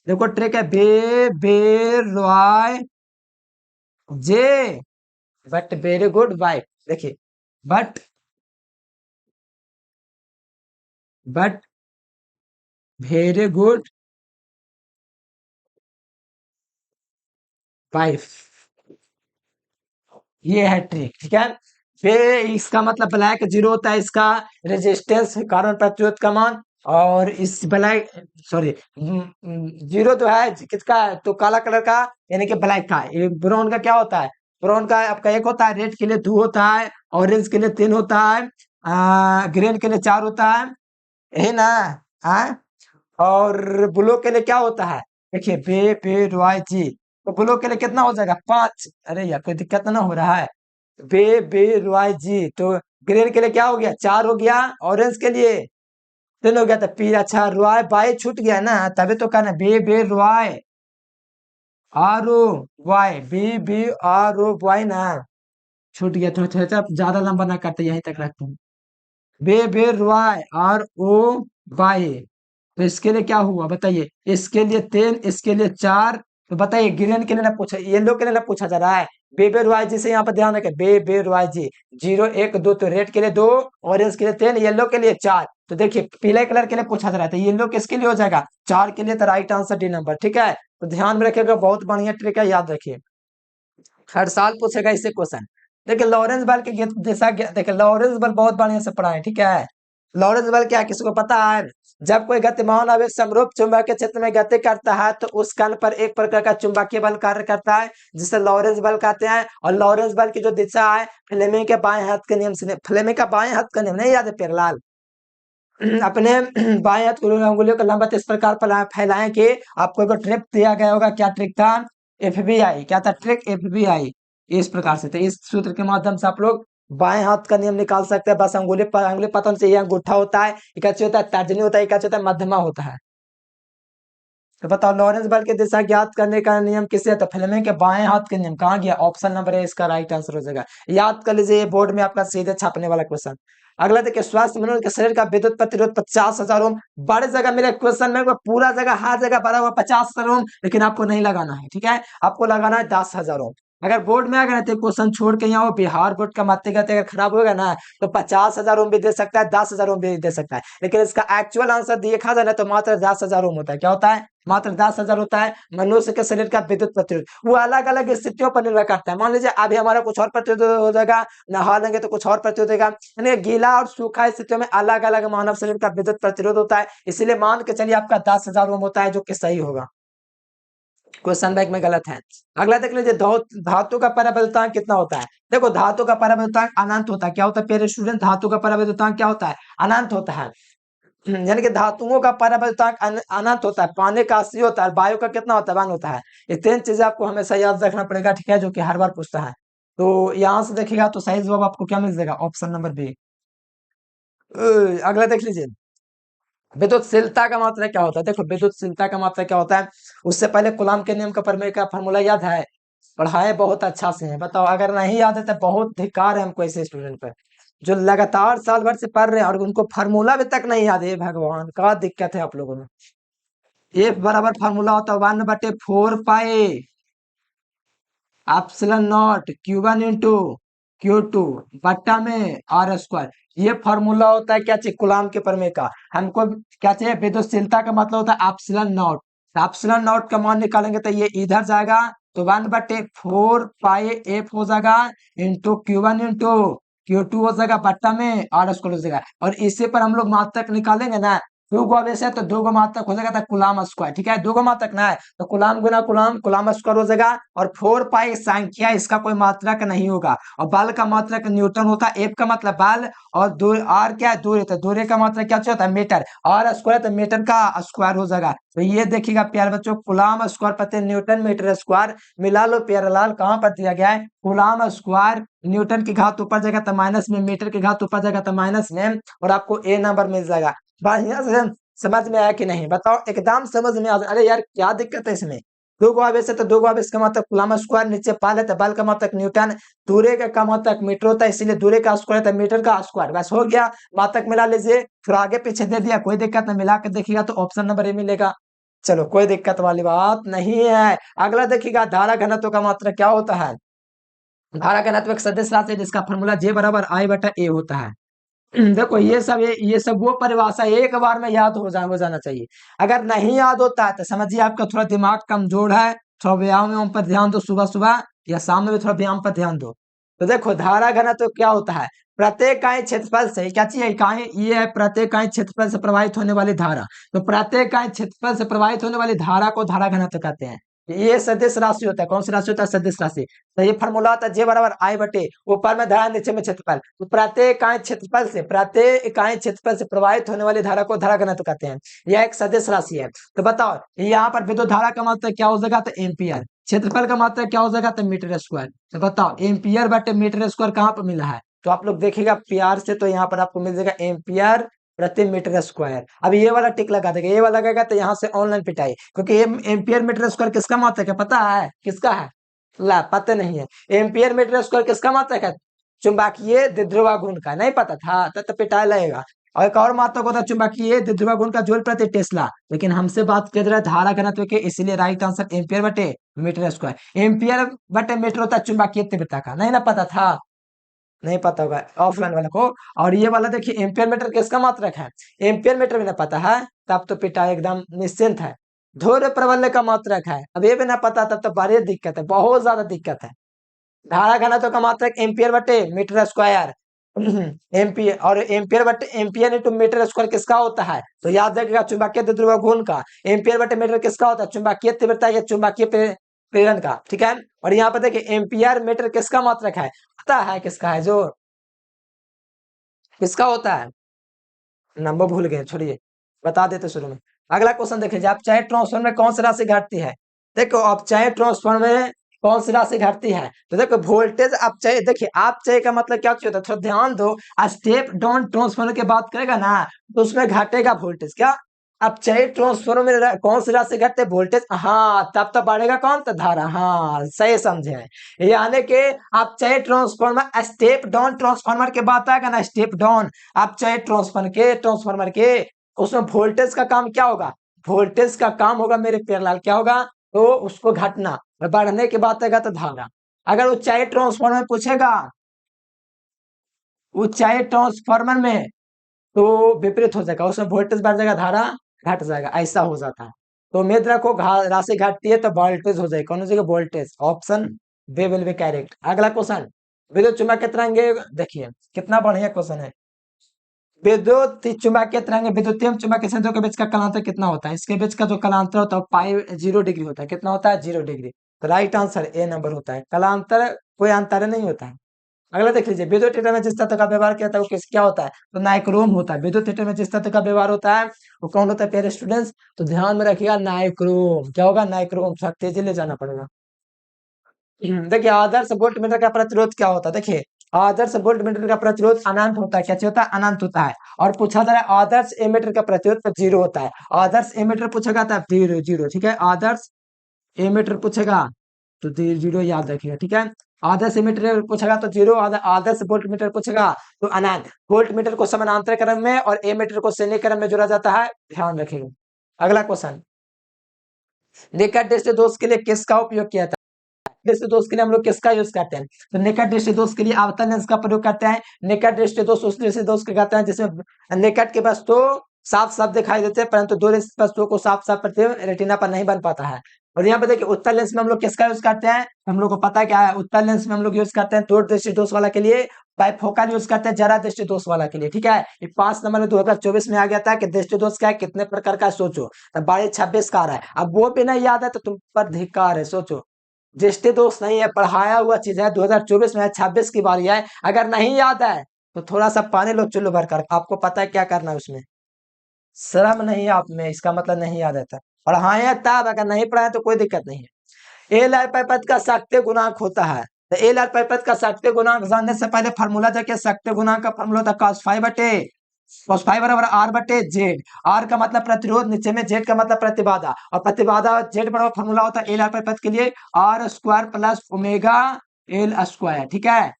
देखो ट्रिक है, बे B Roy J but very good wife. देखिए, but but very good wife, ये है ट्रिक। ठीक है, फिर इसका मतलब ब्लैक जीरो होता है, इसका रेजिस्टेंस कार्बन प्रतिरोध का मान। और इस ब्लैक, सॉरी, जीरो तो है किसका? तो काला कलर का, यानी कि ब्लैक का। ये ब्राउन का क्या होता है? ब्राउन का आपका 1 होता है, रेड के लिए 2 होता है, ऑरेंज के लिए 3 होता है, ग्रीन के लिए 4 होता है, यही ना? हाँ, और ब्लू के लिए क्या होता है? देखिए, बे पे रॉय जी, तो ब्लू के लिए कितना हो जाएगा? 5। अरे यार कोई दिक्कत ना हो रहा है? बे बे रॉय जी, तो ग्रीन के लिए क्या हो गया? 4 हो गया, ऑरेंज के लिए 3 हो गया, तो पी, अच्छा रॉय बाय छूट गया ना, तभी तो कहना B B Roy R O Y, B B R O Y ना, छूट गया। थोड़ा थोड़ा ज्यादा लंबा ना करते, यहीं तक रखते हैं। बे B Roy R O Y, तो इसके लिए क्या हुआ बताइए? इसके लिए 3, इसके लिए 4। तो बताइए, ग्रीन के लिए ना पूछा, येलो के लिए ना पूछा जा रहा है। बेबेर वाई जी से यहाँ पर ध्यान रखें, बेबेर वाई जी, 0 1 2, तो रेड के लिए 2, ऑरेंज के लिए 3, येलो के लिए 4। तो देखिए पीले कलर के लिए पूछा जा रहा है, तो येलो किसके लिए हो जाएगा? 4 के लिए, तो राइट आंसर डी नंबर। ठीक है, तो ध्यान में रखिएगा, बहुत बढ़िया ट्रिक है, याद रखिए, हर साल पूछेगा इससे क्वेश्चन। देखिए लॉरेंस बल के दिशा, देखिए लॉरेंस बल बहुत बढ़िया से पढ़ा है। ठीक है, लॉरेंस बल क्या है, किसी को पता है? जब कोई गतिमान आवेश समरूप चुंबकीय क्षेत्र में गति करता है, तो उस कण पर एक प्रकार का चुंबकीय बल कार्य करता है, जिसे लॉरेंस बल कहते हैं। और लॉरेंस बल की जो दिशा है, फ्लेमिंग के बाएं हाथ के नियम से, फ्लेमिंग का बाएं हाथ का नियम नहीं याद है प्यारेलाल? अपने बाएं हाथ उंगलियों का लंबा इस प्रकार फैलाएं कि आपको एक ट्रिक दिया गया होगा। क्या ट्रिक था? एफबीआई। क्या था ट्रिक? एफबीआई। इस प्रकार से, तो इस सूत्र के माध्यम से आप लोग बाएं हाथ का नियम निकाल सकते हैं। बस अंगुली पतन से, ये अंगूठा होता है, एक अच्छी होता है, तर्जनी होता है, एक अच्छा होता है, मध्यमा होता है। तो बताओ, लॉरेंस बल की दिशा ज्ञात करने का नियम किसे है? तो फ्लेमिंग के बाएं हाथ के नियम। कहाँ गया? ऑप्शन नंबर ए इसका राइट आंसर हो जाएगा। याद कर लीजिए, ये बोर्ड में आपका सीधे छापने वाला क्वेश्चन। अगला देखिए, स्वास्थ्य मनुष्य के शरीर का विद्युत प्रतिरोध 50,000 ओम। बड़े जगह मेरे क्वेश्चन में पूरा जगह हर जगह भरा हुआ 50,000 ओम, लेकिन आपको नहीं लगाना है। ठीक है, आपको लगाना है 10,000 ओम। अगर बोर्ड में अगर क्वेश्चन छोड़ के यहाँ बिहार बोर्ड का माते गते अगर खराब होगा ना, तो 50,000 ओम भी दे सकता है, 10,000 ओम भी दे सकता है, लेकिन इसका एक्चुअल आंसर देखा जाए ना, तो मात्र 10,000 ओम होता है। क्या होता है? मात्र 10,000 होता है मनुष्य के शरीर का विद्युत प्रतिरोध। वो अलग अलग स्थितियों पर निर्भर करता है। मान लीजिए अभी हमारा कुछ और प्रतिरोध हो जाएगा, नहा लेंगे तो कुछ और प्रतिरोध होगा, यानी गीला और सूखा स्थितियों में अलग अलग मानव शरीर का विद्युत प्रतिरोध होता है। इसलिए मान के चलिए आपका 10,000 ओम होता है, जो कि सही होगा। क्वेश्चन बैंक में गलत है। अगला देख लीजिए, धातु का परावैद्युतांक कितना होता है? देखो धातु का परावैद्युतांक अनंत होता है। क्या होता है प्यारे स्टूडेंट? धातु का परावैद्युतांक क्या होता है? अनंत होता है। यानी कि धातुओं का परावैद्युतांक अनंत होता है। पानी का 80 होता है, वायु का कितना होता है? 1 होता है। ये 3 चीजें आपको हमेशा याद रखना पड़ेगा। ठीक है, जो कि हर बार पूछता है। तो यहां से देखिएगा तो सही जवाब आपको क्या मिल जाएगा? Option number B. अगला देख लीजिए, विद्युतशीलता का मात्रा क्या होता है? देखो विद्युतशीलता का मात्रा क्या होता है, उससे पहले कूलाम के नियम का प्रमेय का फॉर्मूला याद है? पढ़ाए बहुत अच्छा से है, बताओ अगर नहीं याद है तो बहुत धिक्कार है हमको ऐसे स्टूडेंट पे, जो लगातार साल भर से पढ़ रहे हैं और उनको फार्मूला अभी तक नहीं याद है। भगवान का दिक्कत है आप लोगों में। एफ बराबर फार्मूला होता है 1/4 pi epsilon not Q1 into Q2 बट्टा में R²। ये फार्मूला होता है क्या चाहिए? कूलाम के प्रमेय का। हमको क्या चाहिए? विद्युतशीलता का मतलब होता है एप्सिलॉन नॉट। एप्सिलॉन नॉट का मान निकालेंगे तो ये इधर जाएगा, तो 1/4 पाई एफ हो जाएगा इंटू Q1 इंटू Q2 हो जाएगा बट्टा में R² हो जाएगा। और इसी पर हम लोग मात्रक निकालेंगे ना, दो गो बेस है तो दो गो मात्रक हो जाएगा तो कुलाम स्क्वायर, ठीक है, दो गो मात्रक ना है तो कुलाम गुना कुलाम, कुलाम स्क्वायर हो जाएगा। और 4 पाई संख्या इसका कोई मात्रक नहीं होगा। और बल का मात्रक न्यूटन होता है, एफ का मतलब बल, और दूर आर क्या है, दूरी, तो दूरी का मात्रक क्या होता है मीटर, आर स्क्वायर तो मीटर का स्क्वायर हो जाएगा। तो ये देखिएगा प्यारे बच्चों, कुलाम स्क्वायर प्रति न्यूटन मीटर स्क्वायर, मिला लो प्यारेलाल, कहाँ पर दिया गया है, कुलाम स्क्वायर, न्यूटन की घात ऊपर जाएगा तो माइनस में, मीटर की घात ऊपर जाएगा तो माइनस में, और आपको ए नंबर मिल जाएगा। बढ़िया से समझ में आया कि नहीं बताओ, एकदम समझ में आ, अरे यार क्या दिक्कत है इसमें, दो गो आवेश है तो दो गो आवेश का मतलब कुलाम स्क्वायर, नीचे पाल है तो बल का मतलब न्यूटन, दूरी का मतलब मीटर होता है, इसीलिए दूरी का स्क्वायर है तो मीटर का स्क्वायर, बस हो गया। मात्रक मिला लीजिए, फिर आगे पीछे दे दिया, कोई दिक्कत नहीं, मिला कर देखिएगा तो ऑप्शन नंबर ए मिलेगा। चलो कोई दिक्कत वाली बात नहीं है। अगला देखिएगा, धारा घनत्व का मात्रक क्या होता है, धारा घनत्व एक सदिश राशि है जिसका फॉर्मूला J बराबर I बटा A होता है। देखो ये सब वो परिभाषा एक बार में याद हो जाना चाहिए। अगर नहीं याद होता है तो समझिए आपका थोड़ा दिमाग कमजोर है, थोड़ा व्यायाम पर ध्यान दो, सुबह सुबह या शाम में भी थोड़ा व्यायाम पर ध्यान दो। तो देखो धारा घनत्व तो क्या होता है, प्रत्येक इकाई क्षेत्रफल से, क्या चाहिए इकाई, ये है प्रत्येक इकाई क्षेत्रफल से प्रवाहित होने वाली धारा। तो प्रत्येक इकाई क्षेत्रफल से प्रवाहित होने वाली धारा को धारा घनत्व कहते हैं। ये सदिश राशि होता है, कौन सी राशि होता है, सदिश राशि। तो ये फॉर्मूला होता है J बराबर I बटे, ऊपर में धारा नीचे में क्षेत्रफल। तो प्रत्येक इकाई क्षेत्रफल से प्रवाहित होने वाली धारा को धारा घनत्व कहते हैं। यह एक सदिश राशि है। तो बताओ यहाँ पर विद्युत धारा का मात्रक क्या हो जाएगा, तो एम्पियर, क्षेत्रफल का मात्रक क्या हो जाएगा, तो मीटर स्क्वायर। तो बताओ एम्पियर बटे मीटर स्क्वायर कहाँ पर मिला है, तो आप लोग देखिएगा प्यार से, तो यहाँ पर आपको मिल जाएगा एम्पियर प्रति मीटर स्क्वायर। अब ये वाला टिक लगा देगा, ये वाला लगेगा तो यहाँ से ऑनलाइन पिटाई, क्योंकि ये एम्पियर मीटर स्क्वायर किसका मात्रक है पता है, किसका है, ला पता नहीं है। एम्पियर मीटर स्क्वायर किसका मात्रक है, चुंबकीय द्विध्रुव गुण का, नहीं पता था तो पिटाई लगेगा। और एक और मात्रक होता है चुंबकीय द्विध्रुव गुण का जूल प्रति टेस्ला, लेकिन हमसे बात कर रहे हैं धारा घनत्व के, इसलिए राइट आंसर एम्पियर बटे मीटर स्क्वायर। एम्पियर बटे मीटर होता है चुंबकीय तीव्रता का, नहीं ना पता था, नहीं पता होगा ऑफलाइन वाले को। और ये वाला देखिए एम्पियर मीटर किसका मात्रक है, एम्पियर मीटर भी ना पता है तब तो पिटाई एकदम निश्चिंत है। ध्रुव प्रबल्य का मात्रक है, अब ये भी ना पता तब तो बड़ी दिक्कत है, बहुत ज्यादा दिक्कत है। धारा घनत्व का मात्रक एम्पियर बटे मीटर स्क्वायर। एम्पियर और एम्पियर बटे एम्पियर इंटू मीटर स्क्वायर किसका होता है, तो याद रखिएगा चुंबकीय द्विध्रुव गुण का। एम्पियर बटे मीटर किसका होता है, चुंबकीय तीव्रता या चुंबकीय प्रेरण का, ठीक है। और यहाँ पर देखिए एम्पियर मीटर किसका मात्रक है, पता है किसका है, जो किसका होता है, नंबर भूल गए, छोड़िए बता देते शुरू में। अगला क्वेश्चन देखिए, आप चाहे ट्रांसफॉर्मर में कौन सी राशि घटती है, देखो आप चाहे ट्रांसफॉर्मर में कौन सी राशि घटती है, तो देखो वोल्टेज आप चाहे, देखिए आप चाहे का मतलब क्या होता है, थोड़ा ध्यान दो। स्टेप डाउन ट्रांसफॉर्मर की बात करेगा ना तो उसमें घटेगा वोल्टेज, क्या अब चाहे ट्रांसफॉर्मर में कौन सी राशि घटते वोल्टेज, हाँ तब तो बढ़ेगा कौन, तो धारा, हाँ सही समझे हैं। यानी कि आप चाहे ट्रांसफॉर्मर स्टेप डाउन ट्रांसफॉर्मर के बात आएगा ना, स्टेप डाउन, आप चाहे ट्रांसफॉर्मर के उसमें वोल्टेज का काम क्या होगा, वोल्टेज का काम होगा मेरे प्यारेलाल क्या होगा, तो उसको घटना, और बढ़ने की बात आएगा तो धारा। अगर ऊंचाई ट्रांसफॉर्मर में पूछेगा, ऊंचाई ट्रांसफॉर्मर में, तो विपरीत हो जाएगा, उसमें वोल्टेज बढ़ जाएगा धारा घट जाएगा, ऐसा हो जाता है। तो उम्मीद रखो राशि घटती है तो वोल्टेज हो जाएगी, कौन हो जाएगा voltage, option B will be correct. अगला क्वेश्चन, विद्युत चुम्बकीय तरंगे, देखिए कितना बढ़िया क्वेश्चन है। विद्युत चुम्बकीय तरंगे विद्युतीय चुम्बकीय संयोजों के बीच का कलांतर कितना होता है, इसके बीच का जो कलांतर होता है पाई 0 डिग्री होता है, कितना होता है 0 डिग्री। तो राइट आंसर ए नंबर होता है, कलांतर कोई अंतर नहीं होता है। अगला देख लीजिए, विद्युत हीटर में जिस तत्व का व्यवहार किया था वो किस क्या होता है, तो नाइक्रोम होता है। विद्युत हीटर में जिस तत्व का व्यवहार होता है वो कौन होता है प्यारे स्टूडेंट्स, तो ध्यान में रखिएगा नाइक्रोम, क्या होगा नाइक्रोम, थोड़ा तेजी ले जाना पड़ेगा। देखिए आदर्श वोल्ट मीटर का प्रतिरोध क्या होता है, देखिए आदर्श वोल्ट मीटर का प्रतिरोध अनंत होता है, क्या होता है अनंत होता है। और पूछा जा रहा है आदर्श एमीटर का प्रतिरोध तो 0 होता है, आदर्श एमीटर पूछेगा तो 0 0, ठीक है, आदर्श एमीटर पूछेगा तो 0 याद रखिएगा, ठीक है। आदर्श एमीटर पूछेगा तो 0, आदर्श वोल्ट मीटर पूछेगा तो अनंत। वोल्ट मीटर को समानांतर क्रम में और एमीटर को श्रेणी क्रम में जोड़ा जाता है, ध्यान रखिएगा। अगला क्वेश्चन, निकट दृष्टि दोष के लिए किसका उपयोग किया था, दृष्टि दोष के लिए हम लोग किसका यूज करते हैं, तो निकट दृष्टि दोष के लिए आवतन लेंस का प्रयोग करते हैं। निकट दृष्टि दोष उस दृष्टि दोष के कहते हैं जिसमें निकट की वस्तु साफ साफ दिखाई देते हैं, परंतु दूर स्थित वस्तुओं को साफ साफ प्रतिबिंब रेटिना पर नहीं बन पाता है। और यहाँ पे देखिए उत्तल लेंस में हम लोग किसका यूज करते हैं, हम लोग को पता है क्या है, उत्तल लेंस में हम लोग यूज करते हैं दूर दृष्टि दोष वाला के लिए, बाइफोकल यूज करते हैं जरा दृष्टि दोष वाला के लिए। ठीक है, ये 5 नंबर में 2024 में आ गया था कि दृष्टि दोष क्या है, कितने प्रकार का, सोचो। तो 22-26 का आ रहा है, अब वो भी नहीं याद है तो तुम पर धिक्कार है, सोचो। दृष्टि दोष नहीं है, पढ़ाया हुआ चीज है, 2024 में है, 26 की बारी है। अगर नहीं याद है तो थोड़ा सा पानी लो चुल्लू भर कर, आपको पता है क्या करना है उसमें। शर्म नहीं है आप में, इसका मतलब नहीं याद रहता। और हाँ ये तब अगर नहीं पढ़ा है तो कोई दिक्कत नहीं है। ए लाल पद का सक्ते गुणांक होता है, तो ए लाल पद का सक्ते गुणांक जानने से पहले फार्मूला देखिए, सक्ते गुणांक का फार्मूला होता है cos 5 बराबर आर बटे जेड। आर का मतलब प्रतिरोध नीचे में, जेड का मतलब प्रतिबाधा, और प्रतिबाधा जेड बराबर फार्मूला होता है ए लाल पद के लिए R square plus omega L square. ठीक है,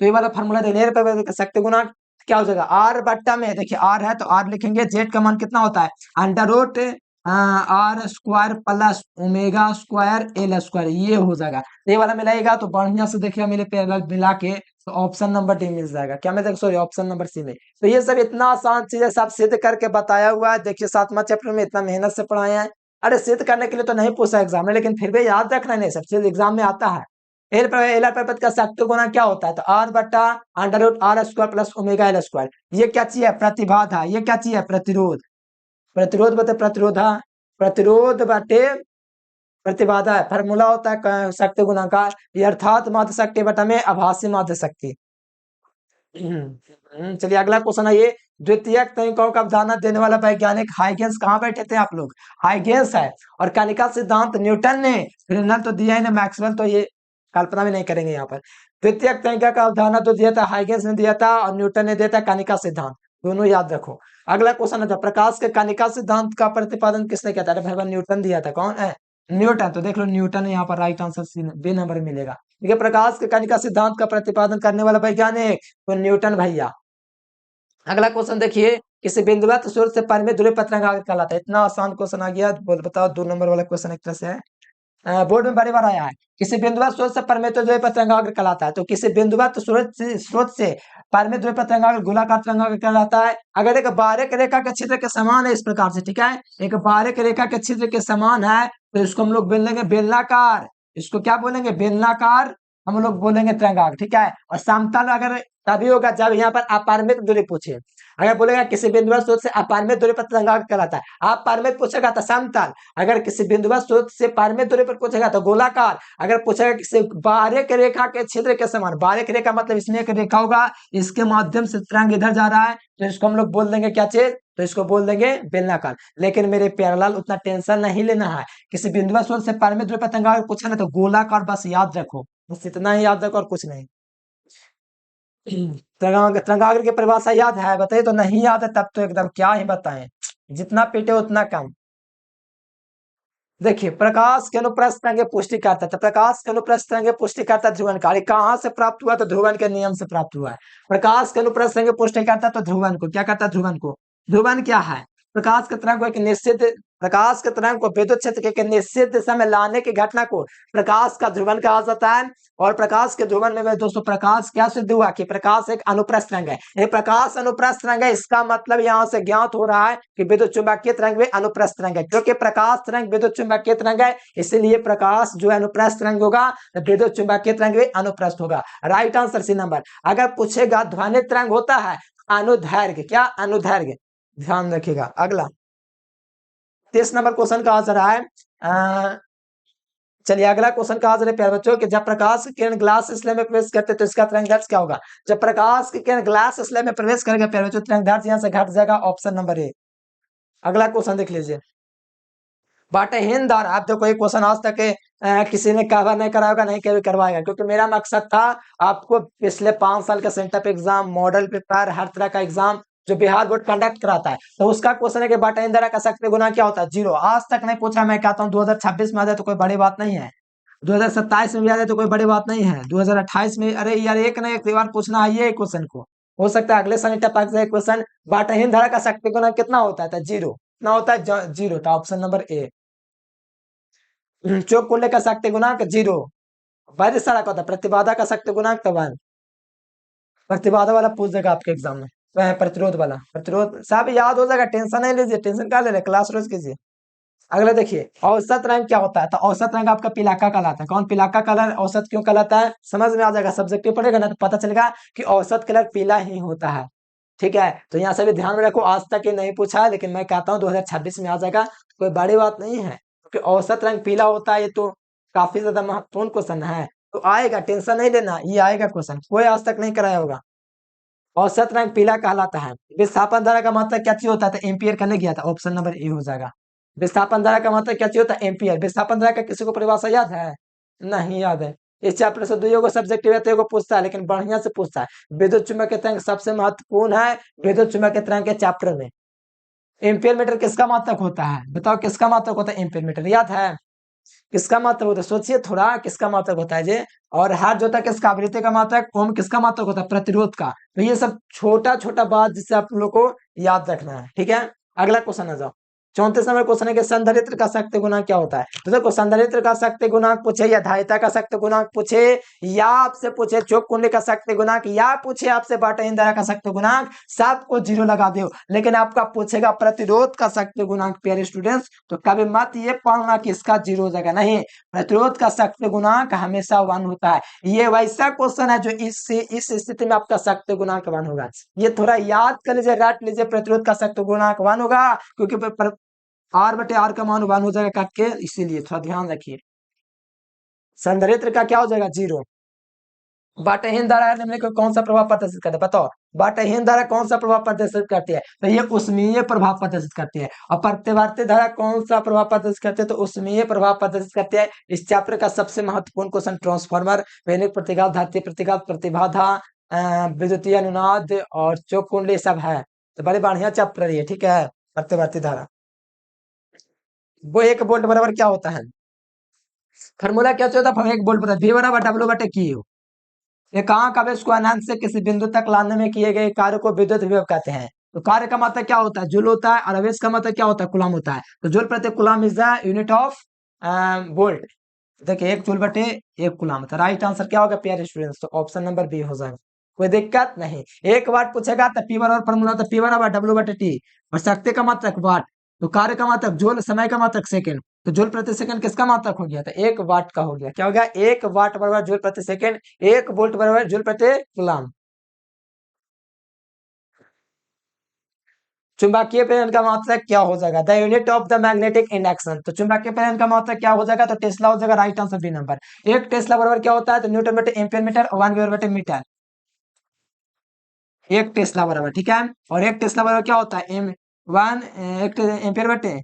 तो ये वाला फार्मूला देख सकते गुणांक क्या हो जाएगा, आर बट्टा में देखिए आर है तो आर लिखेंगे, जेड का मान कितना होता है under root R square plus omega square L square, ये हो जाएगा। ये वाला मिलाएगा तो बढ़िया से देखिए मेरे पैरेलल मिला के तो ऑप्शन नंबर डी मिल जाएगा, क्या मिल जाएगा, सॉरी ऑप्शन नंबर सी में। तो ये सब इतना आसान चीज है, सब सिद्ध करके बताया हुआ है। देखिए 7वां चैप्टर में इतना मेहनत से पढ़ाए हैं। अरे सिद्ध करने के लिए तो नहीं पूछा एग्जाम में, लेकिन फिर भी याद रखना नहीं, सब चीज एग्जाम में आता है। एल आर पद का सख्त गुना क्या होता है, तो आर बट्टा under root R square plus omega L square. ये क्या चीज है, प्रतिबाधा। ये क्या चीज है, प्रतिरोध। प्रतिरोध बटे प्रतिरोधा, प्रतिरोध बटे प्रतिबाधा है। फार्मूला होता है शक्ति गुना का, ये अर्थात माध्य शक्ति बटा में आभासी माध्य शक्ति। चलिए अगला क्वेश्चन है ये, द्वितीयक तनिकों का अवधारणा देने वाला वैज्ञानिक हाइगेंस कहाँ बैठे थे आप लोग, हाइगेंस है। और कणिका सिद्धांत न्यूटन ने, फ्रीनल तो दिया ही ना, मैक्सवेल तो ये कल्पना भी नहीं करेंगे यहाँ पर। द्वितीयक तनिका का अवधारणा तो दिया था हाइगेंस ने दिया था, और न्यूटन ने दिया था कणिका सिद्धांत, दोनों याद रखो। अगला क्वेश्चन है, प्रकाश के कणिका सिद्धांत का प्रतिपादन किसने किया था, अरे भगवान न्यूटन दिया था, कौन है, न्यूटन। तो देख लो न्यूटन यहाँ पर राइट आंसर बी नंबर मिलेगा। ठीक है, प्रकाश के कणिका सिद्धांत का प्रतिपादन करने वाला वैज्ञानिक तो न्यूटन भैया। अगला क्वेश्चन देखिए, किसी बिंदुवत सूर्य से परिमित दूरी पर तरंगाग्र कहलाता है। इतना आसान क्वेश्चन आ गया, बोल बताओ 2 नंबर वाला क्वेश्चन एक तरह से है, बोर्ड में बड़ी बार आया है। किसी बिंदुवत स्रोत से परिमित दूरी पर तरंगाग्र कहलाता है, तो किसी बिंदुवत स्रोत से परिमित दूरी पर तरंगाग्र गोलाकार तरंगाग्र कहलाता है। अगर एक बारीक रेखा के छिद्र के समान है इस प्रकार से, ठीक है, एक बारीक रेखा के छिद्र के समान है तो इसको हम लोग बोलेंगे बेलनाकार। इसको क्या बोलेंगे, बेलनाकार हम लोग बोलेंगे तरंगाग्र। ठीक है, और समतल अगर तभी होगा जब यहाँ पर अपरिमित दूरी पूछे। अगर बोलेगा किसी बिंदुवत स्रोत से अपरिमित दूरी पर तरंगाग्र कहलाता है, अपरिमित पूछेगा तो समतल, अगर किसी बिंदुवत स्रोत से परिमित दूरी पर पूछेगा तो गोलाकार, अगर पूछेगा किसी बारीक रेखा के छिद्र के समान, बारीक रेखा मतलब इसमें एक रेखा होगा, इसके माध्यम से तरंग इधर जा रहा है तो इसको हम लोग बोल देंगे क्या चीज, तो इसको बोल देंगे बेलनाकार। लेकिन मेरे प्यारेलाल उतना टेंशन नहीं लेना है, किसी बिंदुवत स्रोत से परिमित दूरी पर तरंगाग्र पूछा ना तो गोलाकार बस याद रखो, बस इतना ही याद रखो और कुछ नहीं। तरंगाग्र की परिभाषा याद है, बताइए, तो नहीं याद है तब तो एकदम क्या ही बताएं, जितना पीटे उतना कम। देखिए प्रकाश के अनुप्रस्थ तरंग पुष्टि करता है, तो प्रकाश के अनुप्रस्थ तरंग पुष्टि करता ध्रुवन कार्य कहाँ से प्राप्त हुआ, तो ध्रुवन के नियम से प्राप्त हुआ है। प्रकाश के अनुप्रस्थ तरंग पुष्टि करता तो ध्रुवन को क्या करता, ध्रुवन को। ध्रुवन क्या है, प्रकाश के तरंग को एक निश्चित, प्रकाश के तरंग को विद्युत क्षेत्र के एक निश्चित दिशा में लाने की घटना को प्रकाश का ध्रुवन कहा जाता है। और प्रकाश के ध्रुवन में दोस्तों प्रकाश क्या सिद्ध हुआ कि प्रकाश एक अनुप्रस्थ तरंग है। ये प्रकाश अनुप्रस्थ तरंग है, इसका मतलब यहाँ से ज्ञात हो रहा है कि विद्युत चुंबकीय तरंग भी अनुप्रस्थ तरंग है, क्योंकि प्रकाश तरंग विद्युत चुंबकीय तरंग है, इसलिए प्रकाश जो है अनुप्रस्थ तरंग होगा, विद्युत चुंबकीय तरंग भी अनुप्रस्थ होगा। Right answer C number. अगर पूछेगा ध्वनि तरंग होता है अनुदैर्घ्य, क्या अनुदैर्घ्य, ध्यान रखिएगा। अगला 30 नंबर क्वेश्चन का आंसर है, चलिए अगला क्वेश्चन का आंसर है प्यारे बच्चों कि जब प्रकाश की किरण ग्लास स्लैब में प्रवेश करते तो इसका तरंगदैर्घ्य क्या होगा। जब प्रकाश की किरण ग्लास स्लैब में प्रवेश करेगा प्यारे बच्चों, तरंगदैर्घ्य यहाँ से घट जाएगा, ऑप्शन नंबर ए। अगला क्वेश्चन देख लीजिए, बाटेहीन दर। आप देखो ये क्वेश्चन आज तक किसी ने कवर नहीं करा होगा, नहीं कभी करवाएगा, क्योंकि मेरा मकसद था आपको पिछले 5 साल का सेंटअप एग्जाम, मॉडल पेपर, हर तरह का एग्जाम जो बिहार बोर्ड कंडक्ट कराता है, तो उसका क्वेश्चन है कि बाटेहीन दर का शक्ति गुना क्या होता है, 0। आज तक नहीं पूछा, मैं कहता हूँ 2026 में आ जाए तो कोई बड़ी बात नहीं है, 2027 में भी आ जाए तो कोई बड़ी बात नहीं है, 2028 में, अरे यार एक ना एक बार पूछना है ये क्वेश्चन को, हो सकता है अगले साल टपक जाए क्वेश्चन। बाटेहीन धारा का शक्ति गुना कितना होता है, 0 कितना होता है, 0, तो ऑप्शन नंबर ए। चौक कुंडे का शक्ति गुणांक 0। वैध सारा का होता है, प्रतिबाधा का शक्ति गुणांक तो 1। प्रतिबाधा वाला पूछ देगा आपके एग्जाम में। प्रतिरोध वाला, प्रतिरोध सब याद हो जाएगा, टेंशन नहीं लीजिए, टेंशन क्या ले रहे, क्लास रोज कीजिए। अगला देखिए, औसत रंग क्या होता है, तो औसत रंग आपका पीलाका कहलाता है। कौन पीलाका कलर औसत क्यों कहलाता है, समझ में आ जाएगा, सब्जेक्टिव पढ़ेगा ना तो पता चलेगा कि औसत कलर पीला ही होता है। ठीक है, तो यहाँ से भी ध्यान में रखो, आज तक ये नहीं पूछा है, लेकिन मैं कहता हूँ 2026 में आ जाएगा, कोई बड़ी बात नहीं है, क्योंकि औसत रंग पीला होता है, ये तो काफी ज्यादा महत्वपूर्ण क्वेश्चन है, तो आएगा, टेंशन नहीं लेना, ये आएगा क्वेश्चन, कोई आज तक नहीं कराया होगा। औसत रंग पीला कहलाता है। विस्थापन धारा का मतलब क्या चीज होता है, तो एम्पियर करने गया था, ऑप्शन नंबर ए हो जाएगा। विस्थापन धारा का मतलब क्या चीज होता है, एम्पियर। विस्थापन धारा का किसी को परिभाषा याद है, नहीं याद है, इस चैप्टर से दुइयों को सब्जेक्टिव है, तो एगो पूछता है, लेकिन बढ़िया से पूछता है। विद्युत चुम्बकीय तरंग सबसे महत्वपूर्ण है विद्युत चुम्बकीय तरंग के चैप्टर में। एम्पियर मीटर किसका मात्रक होता है, बताओ किसका मात्रक होता है, एम्पियर मीटर याद है, किसका मात्रक होता है, सोचिए थोड़ा, किसका मात्रक होता है जे। और हर जो तक किसका, आवृत्ति का मात्रक, ओम किसका मात्रक होता है, प्रतिरोध का। तो ये सब छोटा छोटा बात जिससे आप लोग को याद रखना है, ठीक है। अगला क्वेश्चन आ जाओ, 34 नंबर क्वेश्चन है कि संधारित्र का शक्ति गुणांक क्या होता है। तो देखो, संधारित्र का शक्ति गुणांक पूछे, या धारिता का शक्ति गुणांक पूछे, या आपसे पूछे चौक कुंडली का शक्ति गुणांक, या पूछे आपसे बाटहीन धारा का शक्ति गुणांक, सबको जीरो लगा दो। लेकिन आपका पूछेगा प्रतिरोध का शक्ति गुणांक प्यारे स्टूडेंट्स, तो कभी मत ये पढ़ना कि इसका जीरो हो जाएगा, नहीं, प्रतिरोध का शक्ति गुणांक हमेशा 1 होता है। ये वैसा क्वेश्चन है जो इस स्थिति में आपका शक्ति गुणांक 1 होगा। ये थोड़ा याद कर लीजिए, रट लीजिए, प्रतिरोध का शक्ति गुणांक 1 होगा, क्योंकि आर बटे आर का मान 1 हो जाएगा काट के, इसीलिए थोड़ा ध्यान रखिए। संधारित्र का क्या हो जाएगा, जीरो। बाटहीन धारा निम्न को कौन सा प्रभाव प्रदर्शित करता है, बताओ, बाटहीन धारा कौन सा प्रभाव प्रदर्शित करती है, तो ये उष्मीय प्रभाव प्रदर्शित करती है। और प्रतिवर्ती धारा कौन सा प्रभाव प्रदर्शित करती है, तो उष्मीय प्रभाव प्रदर्शित करती है। इस चैप्टर का सबसे महत्वपूर्ण क्वेश्चन ट्रांसफार्मर, दैनिक प्रतिघात, धात्विक प्रतिघात, प्रतिबाधा, विद्युतीय अनुनाद और चौक कुंडली सब है, तो बड़े बढ़िया चैप्टर है, ठीक है। प्रतिवर्ती धारा, वो 1 वोल्ट बराबर क्या होता है, फार्मूला क्या होता है, 1 वोल्ट बराबर V बराबर W बटे Q। एकांक आवेश को अनंत से किसी बिंदु तक लाने में किए गए कार्य को विद्युत विभव कहते हैं। तो कार्य का मतलब क्या होता है, जूल होता है, और आवेश का मतलब क्या होता है, कूलम होता है। तो जूल प्रति coulomb is the unit of volt. देखिए 1 जूल बटे 1 कूलम, तो राइट आंसर क्या होगा प्यारे स्टूडेंट्स, तो ऑप्शन नंबर बी हो जाएगा, कोई दिक्कत नहीं। 1 वाट पूछेगा तो पी बराबर फॉर्मूला, तो पी बराबर डब्ल्यू बटे टी, और शक्ति का मात्रक वाट, तो कार्य का मात्रक जूल, समय का मात्रक सेकंड, तो जूल प्रति सेकंड किसका मात्रक हो गया, तो 1 वाट का हो गया, क्या हो गया, 1 वाट बराबर जूल प्रति सेकंड, 1 वोल्ट बराबर जूल प्रति कूलम। चुंबकीय प्रेरण का मात्रक क्या हो जाएगा, the unit of the magnetic induction, तो चुंबकीय प्रेरण का मात्रक क्या हो जाएगा, तो टेस्ला हो जाएगा, right answer B number. 1 tesla बराबर क्या होता है, तो न्यूटन बटे एम्पियर मीटर, और 1 वेबर बटे मीटर। 1 टेस्ला बराबर, ठीक है। और 1 टेस्ला बराबर क्या होता है, एम 1 1 एम्पियर बटे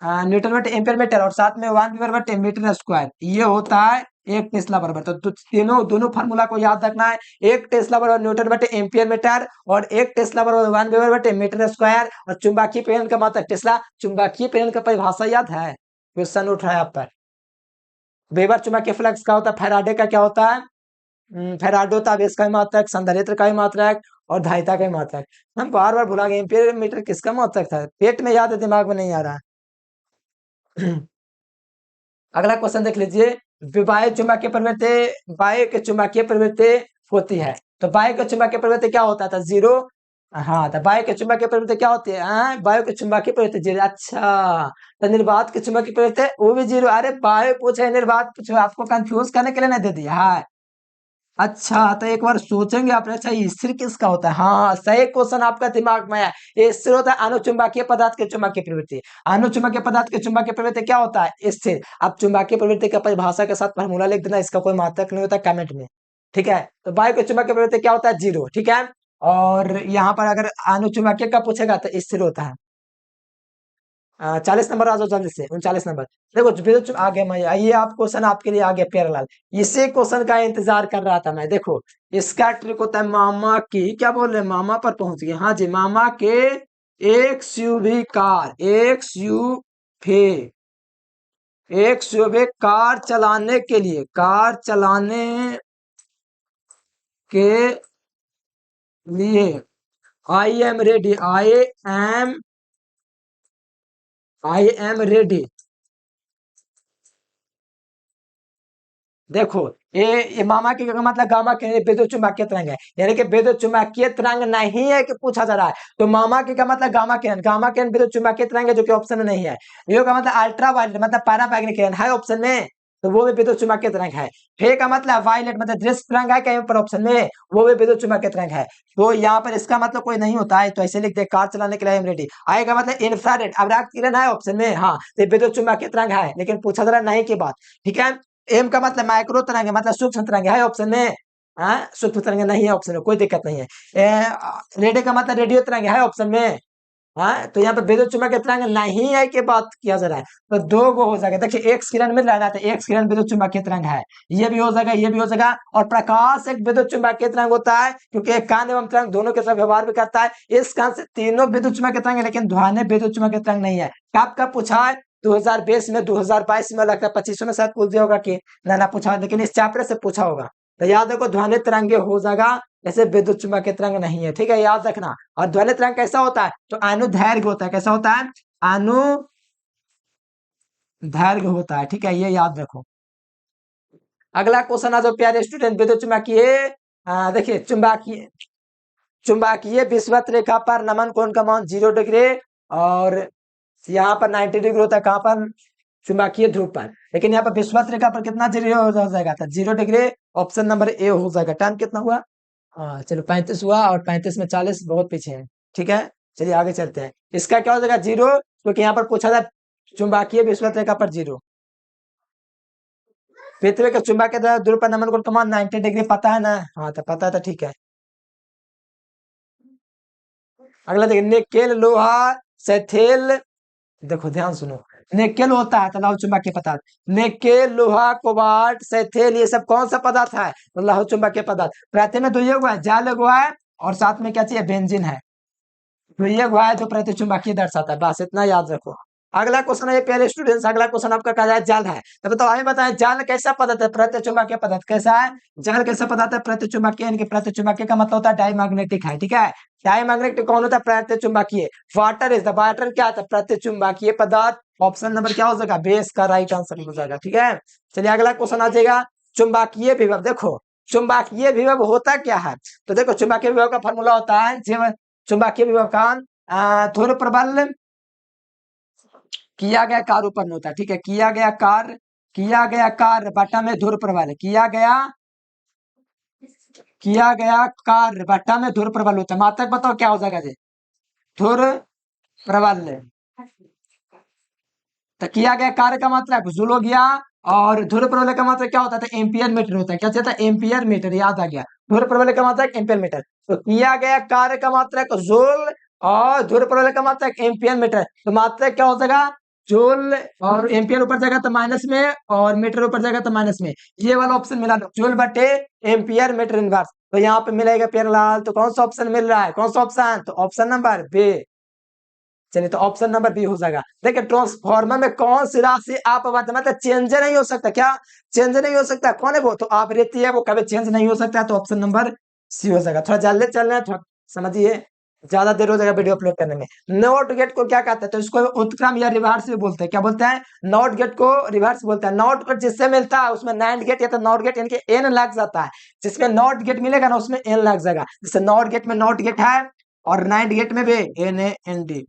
न्यूटन बटे एम्पियर मीटर, और साथ में 1 वेबर बटे मीटर स्क्वायर, ये होता है 1 टेस्ला बराबर। तो तीनों दोनों फार्मूला को याद रखना है, 1 टेस्ला बराबर न्यूटन बटे एम्पियर मीटर, और 1 टेस्ला बराबर 1 वेबर बटे मीटर स्क्वायर। और चुंबकीय प्रेरण का मात्रक टेस्ला, चुंबकीय प्रेरण का परिभाषा याद है, क्वेश्चन उठ रहा है आप पर। वेबर चुंबकीय फ्लक्स का होता है, फैराडे का क्या होता है, फैराडे होता है इसका ही मात्रक, संधारित्र का ही मात्रक, और धारिता का ही मात्रक। हम बार बार भुला गए, एम्पियर मीटर किसका मात्रक था, पेट में याद है, दिमाग में नहीं आ रहा है। अगला क्वेश्चन देख लीजिए, वायु चुंबकीय प्रवृत्ति, वायु के चुंबकीय प्रवृत्ति होती है, तो वायु के चुंबकीय प्रवृत्ति क्या होता था, जीरो। हाँ, तो वायु के चुंबकीय प्रवृत्ति क्या होती है, वायु के चुंबकीय प्रवृत्ति जीरो, अच्छा। तो निर्वात की चुंबकीय प्रवृत्ति वो भी जीरो, अरे वायु पूछे निर्वात पूछे, आपको कंफ्यूज करने के लिए नहीं दे दिया है। अच्छा, तो एक बार सोचेंगे आपने, अच्छा स्थिर किसका होता है, हाँ सही क्वेश्चन आपका दिमाग में है, ये स्थिर होता है अनुचुंबकीय पदार्थ के चुंबकीय प्रवृत्ति। अनुचुंबकीय पदार्थ के चुंबकीय प्रवृत्ति क्या होता है, स्थिर। अब चुंबकीय प्रवृत्ति का परिभाषा के साथ फार्मूला लिख देना, इसका कोई मात्रक नहीं होता, कमेंट में, ठीक है। तो वायु के चुंबकीय प्रवृत्ति क्या होता है, जीरो, ठीक है। और यहाँ पर अगर अनुचुंबकीय का पूछेगा तो स्थिर होता है। 40 नंबर आ जाओ जल्दी से, 39 नंबर। देखो आ गया, मैं ये आप क्वेश्चन आपके लिए आ गया प्यारेलाल, इसी क्वेश्चन का इंतजार कर रहा था मैं। देखो इसका ट्रिक होता है, मामा की क्या बोल रहे हैं, मामा पर पहुंच गए, हाँ जी, मामा के एक SUV कार, एक SUV कार चलाने के लिए, कार चलाने के लिए आई एम रेडी देखो ये मामा की का मतलब गामा के विद्युत चुम्बकीय तरंग है, यानी कि विद्युत चुम्बकीय तरंग नहीं है कि पूछा जा रहा है। तो मामा की का मतलब गामा किरण विद्युत चुम्बकीय तरंग है, जो कि ऑप्शन में नहीं है। यो का मतलब अल्ट्रा वायलेट मतलब पराबैंगनी किरण है ऑप्शन में, तो वो भी विद्युत चुम्बकीय तरंग है। फे का मतलब वायलेट मतलब दृश्य तरंग है कहीं पर ऑप्शन में, वो भी विद्युत चुम्बकीय तरंग है। तो यहाँ पर इसका मतलब कोई नहीं होता है, तो ऐसे लिख दे कार चलाने के लिए हम रेडी। आएगा मतलब इंफ्रारेड अवराग किरण है ऑप्शन में, हाँ तो विद्युत चुम्बकीय तरंग है, लेकिन पूछा जा रहा नहीं की बात, ठीक है। एम का मतलब माइक्रो तरंग है मतलब सूक्ष्म तरंग है ऑप्शन में, हाँ सूक्ष्म तरंग नहीं है ऑप्शन में, कोई दिक्कत नहीं है। रेडियो का मतलब रेडियो तरंग है ऑप्शन में, हाँ तो यहाँ पे विद्युत चुम्बकीय तरंग नहीं है कि बात किया जा रहा है। तो दो गो हो जाएगा, देखिए एक किरण मिल रहा है तो एक किरण विद्युत चुम्बकीय तरंग है, ये भी हो जाएगा ये भी हो जाएगा। और प्रकाश एक विद्युत चुम्बकीय तरंग होता है, क्योंकि एक कान एवं तरंग दोनों के साथ व्यवहार भी करता है। इस कारण से तीनों विद्युत चुम्बकीय तरंग है, लेकिन ध्वनि विद्युत चुम्बकीय तरंग नहीं है। कब कब पूछा है? 2020 में, 2022 में, लगता है 25 में शायद पूछ दिया होगा कि ना पूछा, लेकिन इस चैप्टर से पूछा होगा। तो याद रखो ध्वनि तरंगे हो जाएगा, ऐसे विद्युत चुम्बकीय तरंग नहीं है, ठीक है याद रखना। और ध्वनि तरंग कैसा होता है? तो अनुदैर्घ्य होता है, कैसा होता है? अनुदैर्घ्य होता है, ठीक है ये याद रखो। अगला क्वेश्चन आ जाओ प्यारे स्टूडेंट, विद्युत चुम्बकीय देखिए चुम्बकीय चुम्बकीय विषुवत रेखा पर नमन कोण का मान 0 डिग्री, और यहाँ पर 90 डिग्री होता है, कहाँ पर? चुम्बकीय ध्रुव पर। लेकिन यहाँ पर विषुवत रेखा पर कितना डिग्री हो जाएगा? था 0 डिग्री, ऑप्शन नंबर ए हो जाएगा। टाइम कितना हुआ? हाँ चलो 35 हुआ, और 35 में 40 बहुत पीछे है, ठीक है। चलिए आगे चलते हैं। इसका क्या हो जाएगा? 0, क्योंकि यहाँ पर पूछा था चुम्बकीय विषुवत रेखा पर 0। पृथ्वी के चुंबकीय ध्रुव पर नमन कोण का मान 90 डिग्री, पता है ना? हाँ तो पता है तो ठीक है। अगला देखिए निकेल लोहा सैथेल, देखो ध्यान सुनो, निकेल होता है तो लौह चुंबकीय पदार्थ, निकेल लोहा कोबाल्ट सैथेल ये सब कौन सा पदार्थ है? तो लौह चुंबकीय पदार्थ। प्रति में तो ये हुआ है जाल हुआ है, और साथ में क्या चाहिए? बेंजीन है। तो ये हुआ है जो प्रति चुंबकीय दर्शाता है, बस इतना याद रखो। अगला क्वेश्चन है प्यारे स्टूडेंट्स, अगला क्वेश्चन आपका कहा जाए जाल है, तो बताओ हमें बताएं जाल कैसा पदार्थ है? प्रति चुंबकीय पदार्थ। कैसा है जाल? कैसा पदार्थ है? प्रति चुंबकीय, यानी कि प्रति चुंबकीय का मतलब होता है डायमैग्नेटिक है, ठीक है। डायमैग्नेटिक कौन होता है? प्रति चुंबकीय। वाटर इज द वाटर क्या था? प्रति चुंबकीय पदार्थ। ऑप्शन नंबर क्या हो जाएगा? बेस का राइट आंसर हो जाएगा, ठीक है। चलिए अगला क्वेश्चन आ जाएगा चुंबकीय विभव। देखो चुंबकीय विभव होता क्या है? तो देखो चुंबकीय विभव का फॉर्मूला होता है चुंबकीय विभव का ध्रुव प्रबल किया गया कार्य उत्पन्न होता है, ठीक है। किया गया कार्य बटा में ध्रुव प्रबल, किया गया कार्य बटा में ध्रुव प्रबल होता है। मात्रक बताओ क्या हो जाएगा जी? ध्रुव प्रबल। तो किया गया कार्य का मतलब जूल हो गया, और ध्रुव प्रबल का मतलब क्या होता है? एम्पियर मीटर होता है। क्या होता है? एम्पियर मीटर, याद आ गया। ध्रुव प्रबल का मतलब एम्पियर मीटर। तो किया गया कार्य का मात्रक जूल, और ध्रुव प्रबल का मात्रक एम्पियर मीटर। तो मात्रक क्या हो जाएगा? जूल, और एम्पियर ऊपर जाएगा तो माइनस में, और मीटर ऊपर जाएगा तो माइनस में। ये वाला ऑप्शन मिला लो, जूल बटे एम्पियर मीटर इनवर्स। तो यहाँ पे मिलेगा प्यारेलाल, तो कौन सा ऑप्शन मिल रहा है? कौन सा ऑप्शन? तो ऑप्शन नंबर बी। चलिए तो ऑप्शन नंबर बी हो जाएगा। देखिए ट्रांसफॉर्मर में कौन सी राशि अपवर्तन मतलब चेंज नहीं हो सकता? क्या चेंज नहीं हो सकता? कौन है वो? तो आवृत्ति है, वो कभी चेंज नहीं हो सकता। तो ऑप्शन नंबर सी हो जाएगा। थोड़ा जल्दी चल रहे हैं, थोड़ा समझिए, ज्यादा देर हो जाएगा वीडियो अपलोड करने में। नॉट गेट को क्या कहते हैं? तो इसको उत्क्रम या रिवर्स भी बोलते हैं। क्या बोलते हैं? नॉट गेट को रिवर्स बोलते हैं। नॉट गेट जिससे मिलता है उसमें नैंड गेट या तो नॉट गेट यानी कि एन लग जाता है। जिसमें नॉट गेट मिलेगा ना उसमें एन लग जाएगा। जैसे नॉट गेट में नॉट गेट है, और नाइट गेट में भी एन ए एन डी।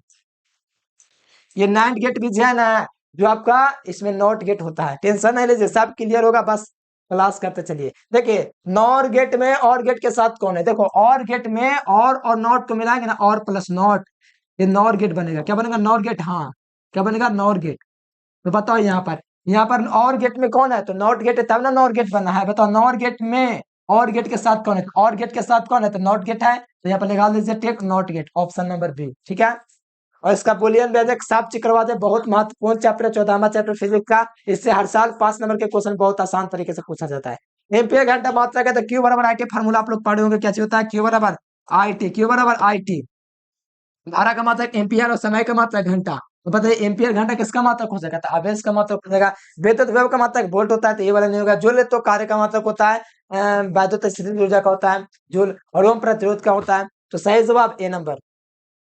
ये नाइट गेट भी जो है ना, जो आपका इसमें नॉट गेट होता है, टेंशन नहीं लीजिए, सब क्लियर होगा, बस क्लास करते चलिए। देखिए नॉर गेट में और गेट के साथ कौन है? देखो और गेट में और नॉट को मिलाएंगे ना, और प्लस नॉट, ये नॉर गेट बनेगा। क्या बनेगा? नॉर गेट, हाँ क्या बनेगा? NOR gate. तो बताओ यहाँ पर और गेट में कौन है? तो नॉट गेट है, तब ना नॉर गेट बना है। बताओ नॉर गेट में और गेट के साथ कौन है? और गेट के साथ कौन है? तो नॉट गेट है। तो यहाँ पर लगा लीजिए take NOT gate, option number B, ठीक है। और इसका बुलियन व्यंजक साफ चेक करवा दे, बहुत महत्वपूर्ण चैप्टर, 14वां चैप्टर फिजिक्स का। इससे हर साल 5 नंबर के क्वेश्चन बहुत आसान तरीके से पूछा जाता है। एम्पियर घंटा मात्रा का, तो क्यू बराबर आई टी फार्मूला आप लोग पढ़े होंगे, क्या होता है? क्यू बराबर आई टी, क्यू बराबर आई टी। धारा का मात्रक एम्पियर, और समय का मात्रक घंटा। तो बताइए एम्पियर घंटा किसका मात्रक हो जाएगा? तो आवेश का मात्रक हो जाएगा। विद्युत विभव का मात्रक वोल्ट होता है, तो ये वाला नहीं होगा। जूल तो कार्य का मात्रक होता है, वैद्युत स्थितिज ऊर्जा का होता है जूल। और ओम प्रतिरोध का होता है। तो सही जवाब ए नंबर।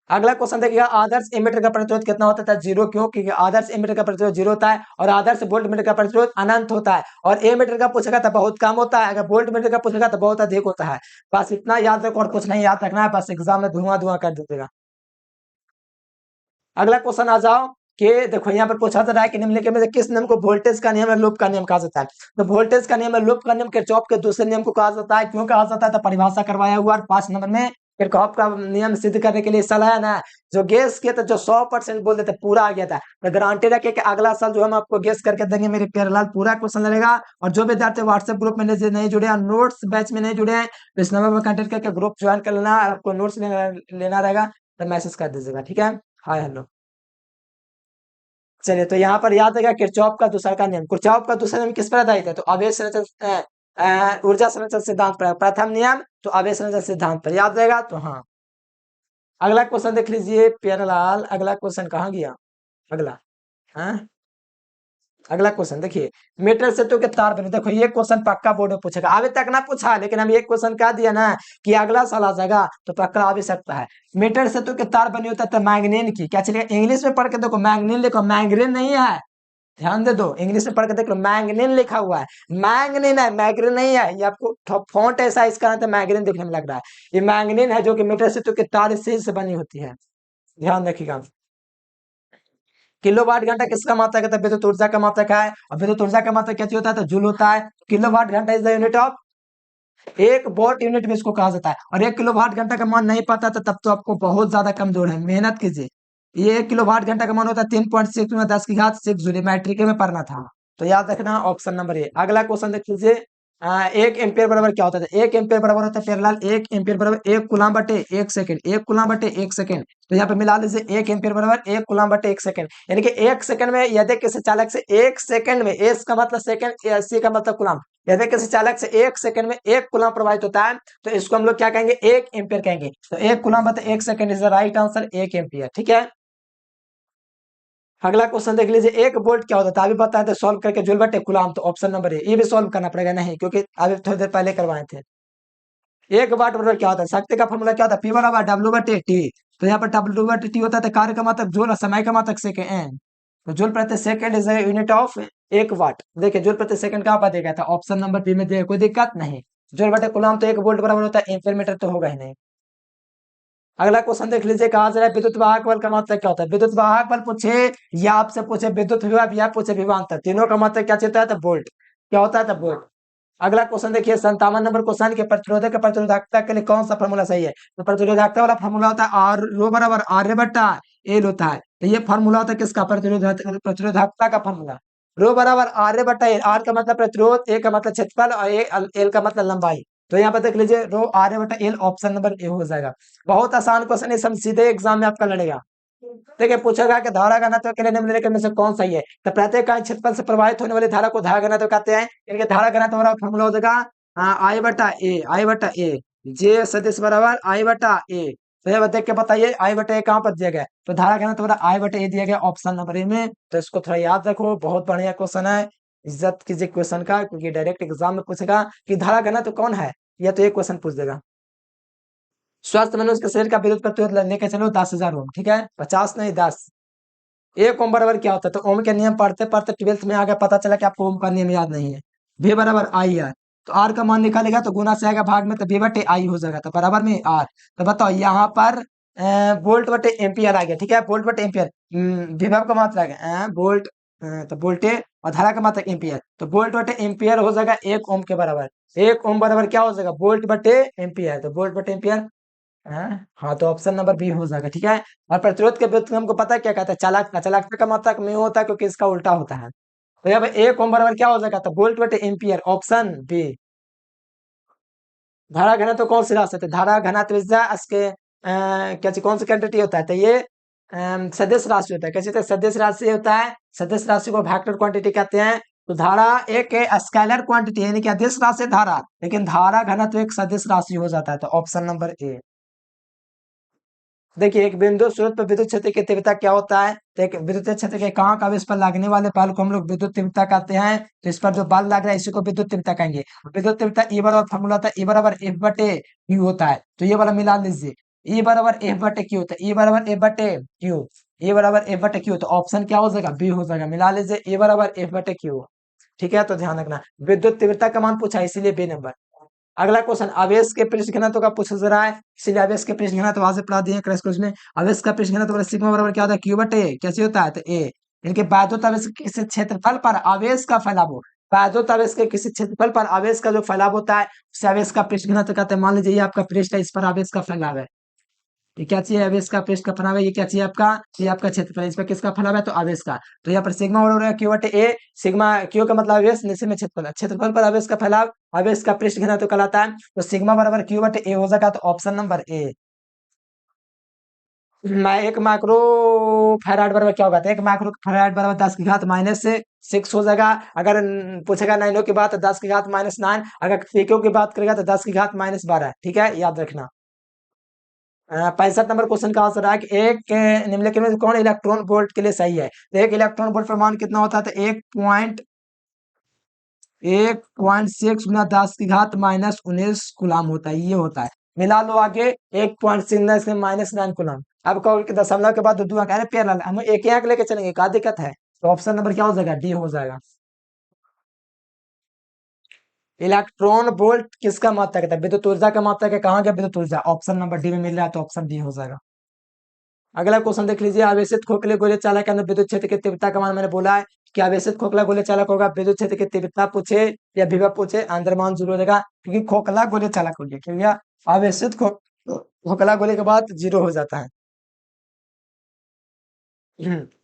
अगला क्वेश्चन देखिएगा, आदर्श एमीटर का प्रतिरोध कितना होता था? जीरो। क्यों? क्योंकि आदर्श एमीटर का प्रतिरोध जीरो होता है और आदर्श वोल्ट मीटर का प्रतिरोध अनंत होता है। और ए मीटर का पूछेगा तो बहुत कम होता है, अगर वोल्ट मीटर का पूछेगा तो बहुत अधिक होता है। बस इतना याद रखो और कुछ नहीं याद रखना है, बस एग्जाम में धुआं धुआं कर दीजिएगा। अगला क्वेश्चन आ जाओ कि देखो यहाँ पर पूछा जा रहा है कि निम्नलिखित में से किस नियम को वोल्टेज का नियम या लूप का नियम कहा जाता है? तो वोल्टेज का नियम या लूप का नियम किरचॉफ के दूसरे नियम को कहा जाता है। क्यों कहा जाता है? तो परिभाषा करवाया हुआ 5 नंबर में। किरचॉफ का नियम सिद्ध करने के लिए सलाह है ना, जो गेस किया था, जो 100% बोल देते पूरा आ गया था, तो गारंटी रखे कि अगला साल जो हम आपको गेस करके देंगे मेरे प्यारे लाल, पूरा क्वेश्चन लड़ेगा। और जो विद्यार्थी व्हाट्सएप ग्रुप में नहीं जुड़े हैं, नोट्स बैच में नहीं जुड़े हैं, तो इस नंबर पर कांटेक्ट करके ग्रुप ज्वाइन कर लेना। आपको नोट्स लेना रहेगा तो मैसेज कर दीजिएगा, ठीक है। Hi hello. चलिए, तो यहाँ पर याद रहेगा किरचॉफ का दूसरा का नियम। किरचॉफ का दूसरा नियम किस पर आधारित है? तो आवेश संरक्षण ऊर्जा संरक्षण सिद्धांत पर। प्रथम नियम तो आवेश संरक्षण सिद्धांत पर, याद रहेगा। तो हाँ, अगला क्वेश्चन देख लीजिए प्यारेलाल, अगला क्वेश्चन कहाँ गया? अगला, हाँ, अगला क्वेश्चन देखिए, मीटर सेतु के तार बने। देखो ये क्वेश्चन पक्का बोर्ड में पूछेगा, अभी तक ना पूछा, लेकिन हम ये क्वेश्चन कह दिया ना कि अगला साल आ जाएगा, तो पक्का आ भी सकता है। मीटर सेतु के तार बनी होता है तो मैंगनीन की, क्या चलिए इंग्लिश में पढ़ के देखो, मैंगनीन लिखो, मैंग्रीन नहीं है। ध्यान दे दो, इंग्लिश में पढ़ के देख लो, मैंगनीन लिखा हुआ है, मैंगनीन है, मैग्रीन नहीं है। ये आपको फॉन्ट ऐसा इसका ना, तो मैग्रीन दिखने में लग रहा है। ये मैंगनीन है, जो कि मीटर सेतु के तार से बनी होती है। ध्यान रखिएगा। किलोवाट घंटा किसका मात्रक है? तो विद्युत ऊर्जा का मात्रक है। और विद्युत ऊर्जा का मात्रक क्या होता है? तो जूल होता है। किलोवाट घंटा इज द यूनिट ऑफ, एक वॉट यूनिट में इसको कहा जाता है। और 1 किलोवाट घंटा का मान नहीं पता तो तब तो आपको बहुत ज्यादा कमजोर है, मेहनत कीजिए। ये 1 किलोवाट घंटा का मान होता है 3.6 में 10 की घात 6 जूल, मैट्रिक में पढ़ना था। तो याद रखना ऑप्शन नंबर ए। अगला क्वेश्चन देख लीजिए, 1 एम्पियर बराबर क्या होता है? 1 एम्पियर बराबर होता है प्यारेलाल, 1 एम्पियर बराबर 1 कूलम बटे 1 सेकंड, 1 कूलम बटे 1 सेकंड। तो यहाँ पे मिला लीजिए, 1 एम्पियर बराबर 1 कूलम बटे 1 सेकंड, यानी कि 1 सेकंड में यदि किसी चालक से 1 सेकंड में, एस का मतलब सेकंड, सी का मतलब कूलम, यदि किसी चालक से 1 सेकंड में 1 कूलम प्रवाहित होता है, तो इसको हम लोग क्या कहेंगे? 1 एम्पियर कहेंगे। तो 1 कूलम बटे 1 second is the right answer, 1 ampere, ठीक है। अगला क्वेश्चन देख लीजिए, 1 वोल्ट क्या होता है? अभी बताए थे सॉल्व करके, जूल बटे कूलम, तो ऑप्शन नंबर ए। ये भी सॉल्व करना पड़ेगा, नहीं क्योंकि अभी थोड़ी देर पहले करवाए थे। 1 वाट बराबर क्या होता है? शक्ति का फॉर्मूला क्या होता है? पी बराबर डब्ल्यू बटे टी। तो यहाँ पर डब्ल्यू बटे टी होता है, तो कार्य का मतलब जूल और समय का मतलब सेकेंड। तो जूल प्रति सेकंड इज यूनिट ऑफ 1 वाट। देखिए जूल प्रति सेकंड कहाँ पर देखा था? ऑप्शन नंबर बी में दिया, कोई दिक्कत नहीं। जूल बटे कूलम तो 1 वोल्ट बराबर होता है, एम्पीयर मीटर तो होगा ही नहीं। अगला क्वेश्चन देख लीजिए, कहा जा रहा है विद्युत वाहक बल का मात्रक क्या होता है? विद्युत वाहक बल पूछे या आपसे पूछे विद्युत विभव या पूछे विभवांतर, तीनों का मात्रक क्या होता है? तो वोल्ट। क्या होता है? तो वोल्ट। अगला क्वेश्चन देखिए, 57 नंबर क्वेश्चन के प्रतिरोधक के प्रतिरोधकता के लिए कौन सा फॉर्मूला सही है? तो प्रतिरोधकता वाला फॉर्मूला होता है आर रो बराबर आर बट्टा एल होता है। तो ये फॉर्मूला होता है किसका? प्रतिरोधकता का फॉर्मूला। रो बराबर आर बट्टा एल, आर का मतलब प्रतिरोध, ए का मतलब क्षेत्रफल और एल का मतलब लंबाई। तो यहाँ पर देख लीजिए, रो आर बटा एल, ऑप्शन नंबर ए हो जाएगा। बहुत आसान क्वेश्चन है, सब सीधे एग्जाम में आपका लड़ेगा। देखिए पूछेगा कि धारा घनत्व के लिए निम्नलिखित में से कौन सही है? तो प्रत्येक इकाई क्षेत्रफल से प्रवाहित होने वाली धारा को धारा घनत्व कहते हैं। इनके धारा घनत्व वाला फॉर्मूला हो जाएगा आई बटा ए, आई बटा ए, जे सदिश बराबर आई बटा ए। तो ये देख के बताइए आई बटा ए कहाँ पर दिया गया? तो धारा घनत्व वाला आई बटा ए दिया गया ऑप्शन नंबर ए में। तो इसको थोड़ा याद रखो, बहुत बढ़िया क्वेश्चन है। इज्जत कीजिए क्वेश्चन का, क्योंकि डायरेक्ट एग्जाम में पूछेगा कि धारा घनत्व कौन है, या तो एक क्वेश्चन पूछ देगा। स्वस्थ मनुष्य के शरीर का विद्युत प्रतिरोध लेके चलो 10,000 ओम, ठीक है, 50 नहीं 10। 1 ओम बराबर क्या होता है? तो ओम के नियम पढ़ते पढ़ते 12th में आ गया, पता चला कि आपको ओम का नियम याद नहीं है। V बराबर आई आर, तो आर का मान निकालेगा तो गुना से आएगा भाग में, तो V बटे आई हो जाएगा, तो बराबर में आर। तो बताओ यहाँ पर वोल्ट बटे एम्पियर आ गया, ठीक है, वोल्ट बटे एम्पियर। विभव का मात्रा है वोल्ट, तो वोल्टेज, और धारा का मात्रा एम्पियर, तो वोल्ट बटे एम्पियर हो जाएगा 1 ओम के बराबर। 1 ओम बराबर क्या हो जाएगा? वोल्ट बटे एम्पियर, तो वोल्ट बटे एम्पियर। हाँ, तो ऑप्शन नंबर बी हो जाएगा, ठीक है। और प्रतिरोध के व्युत्क्रम हमको पता है क्या कहता है? चालकता, चालकता का मात्रक में होता है, क्योंकि इसका उल्टा होता है। तो यहाँ पे 1 ओम बराबर क्या हो जाएगा? तो वोल्ट बटे एम्पियर, ऑप्शन बी। धारा घनत्व कौन सी राशि होती है? धारा घनत्व इसके क्या कौन सी क्वांटिटी होता है? तो ये सदिश राशि होता है। कैसे? तो सदिश राशि होता है, सदिश राशि को वेक्टर क्वांटिटी कहते हैं। तो धारा एक स्केलर क्वांटिटी, यानी कि अदिश राशि धारा, लेकिन धारा घनत्व एक सदिश राशि हो जाता है। तो ऑप्शन नंबर ए। देखिए एक बिंदु स्रोत पर विद्युत क्षेत्र की तीव्रता क्या होता है? तो एक विद्युत क्षेत्र के कहाँ का इस पर लगने वाले बल को हम लोग विद्युत तीव्रता कहते हैं। तो इस पर जो बल लग रहा है इसी को विद्युत तीव्रता कहेंगे। विद्युत तीव्रता ई बराबर फॉर्मूला होता है, ई बराबर एफ बटे यू होता है। तो ये वाला मिला लीजिए, ई बराबर एफ बटे क्यू, तो ई बराबर एफ बटे क्यू, ए बराबर एफ बटे क्यू, तो ऑप्शन क्या हो जाएगा, बी हो जाएगा। मिला लीजिए, ए बराबर एफ बटे क्यू। ठीक है, तो ध्यान रखना विद्युत तीव्रता का मान पूछा, इसीलिए बी नंबर। अगला क्वेश्चन, आवेश के पृष्ठ घनत्व का पूछ रहा है, इसलिए आवेश के पृष्ठ घनत्व वहां से पढ़ा दिए क्रैश कोर्स में। आवेश का पृष्ठ घनत्व सिग्मा बराबर क्या होता है, क्यू बटे ए। कैसे होता है, तो ए, इनके वैद्युत आवेश के किसी क्षेत्रफल पर आवेश का फैलाव, वैद्युत आवेश के किसी क्षेत्रफल पर आवेश का जो फैलाव होता है उसे आवेश का पृष्ठ घनत्व कहते हैं। मान लीजिए ये आपका पृष्ठ है, इस पर आवेश का फैलाव है, ये क्या चाहिए, आवेश का पृष्ठ का फैलाव है। ये क्या चाहिए आपका, ये आपका क्षेत्रफल है, इस पर किसका फैलाव है, तो आवेश का। तो यहाँ पर सिग्मा बराबर है क्यू बटे ए, सिग्मा क्यू का मतलब आवेश, नीचे में क्षेत्रफल, क्षेत्रफल पर आवेश का फैलाव आवेश का पृष्ठ घनत्व कहलाता है। तो सिग्मा बराबर क्यू बटे ए हो जाएगा, तो ऑप्शन नंबर ए। मैं एक माइक्रो फैराड बराबर क्या होगा, तो एक माइक्रो फैराड बराबर 10 की घात माइनस से 6 हो जाएगा। अगर पूछेगा नाइनो की बात तो 10 की घात माइनस 9, अगर पीक्यू की बात करेगा तो 10 की घात माइनस 12। ठीक है, याद रखना। 65 नंबर क्वेश्चन का आंसर है कि एक निम्नलिखित में से कौन इलेक्ट्रॉन वोल्ट के लिए सही है। तो एक इलेक्ट्रॉन वोल्ट पर मान कितना होता है, तो 1.6 गुना 10 की घात माइनस 19 गुलाम होता है, ये होता है। मिला लो आगे, 1.6 से माइनस 9 गुलाम। अब कहोगे कि दशमलव के बाद दो अंक, अरे पेयर हम एक ही अंक लेके चलेंगे, क्या दिक्कत है। तो ऑप्शन नंबर क्या हो जाएगा, डी हो जाएगा। इलेक्ट्रॉन वोल्ट किसका मात्रक है, विद्युत ऊर्जा का मात्रक है। कहाँ गया विद्युत ऊर्जा, ऑप्शन नंबर डी में मिल रहा है, तो ऑप्शन डी हो जाएगा। अगला क्वेश्चन देख लीजिए, आवेशित खोखले गोले चालक के अंदर विद्युत क्षेत्र की तीव्रता का मान मैंने बोला है कि आवेशित खोखला गोले चालक होगा, विद्युत क्षेत्र की तीव्रता पूछे या विभव पूछे आंसर मान जीरो देगा, क्योंकि खोखला गोले चालक हो गया, क्योंकि आवेशित खोखला गोले के बाद जीरो हो जाता है।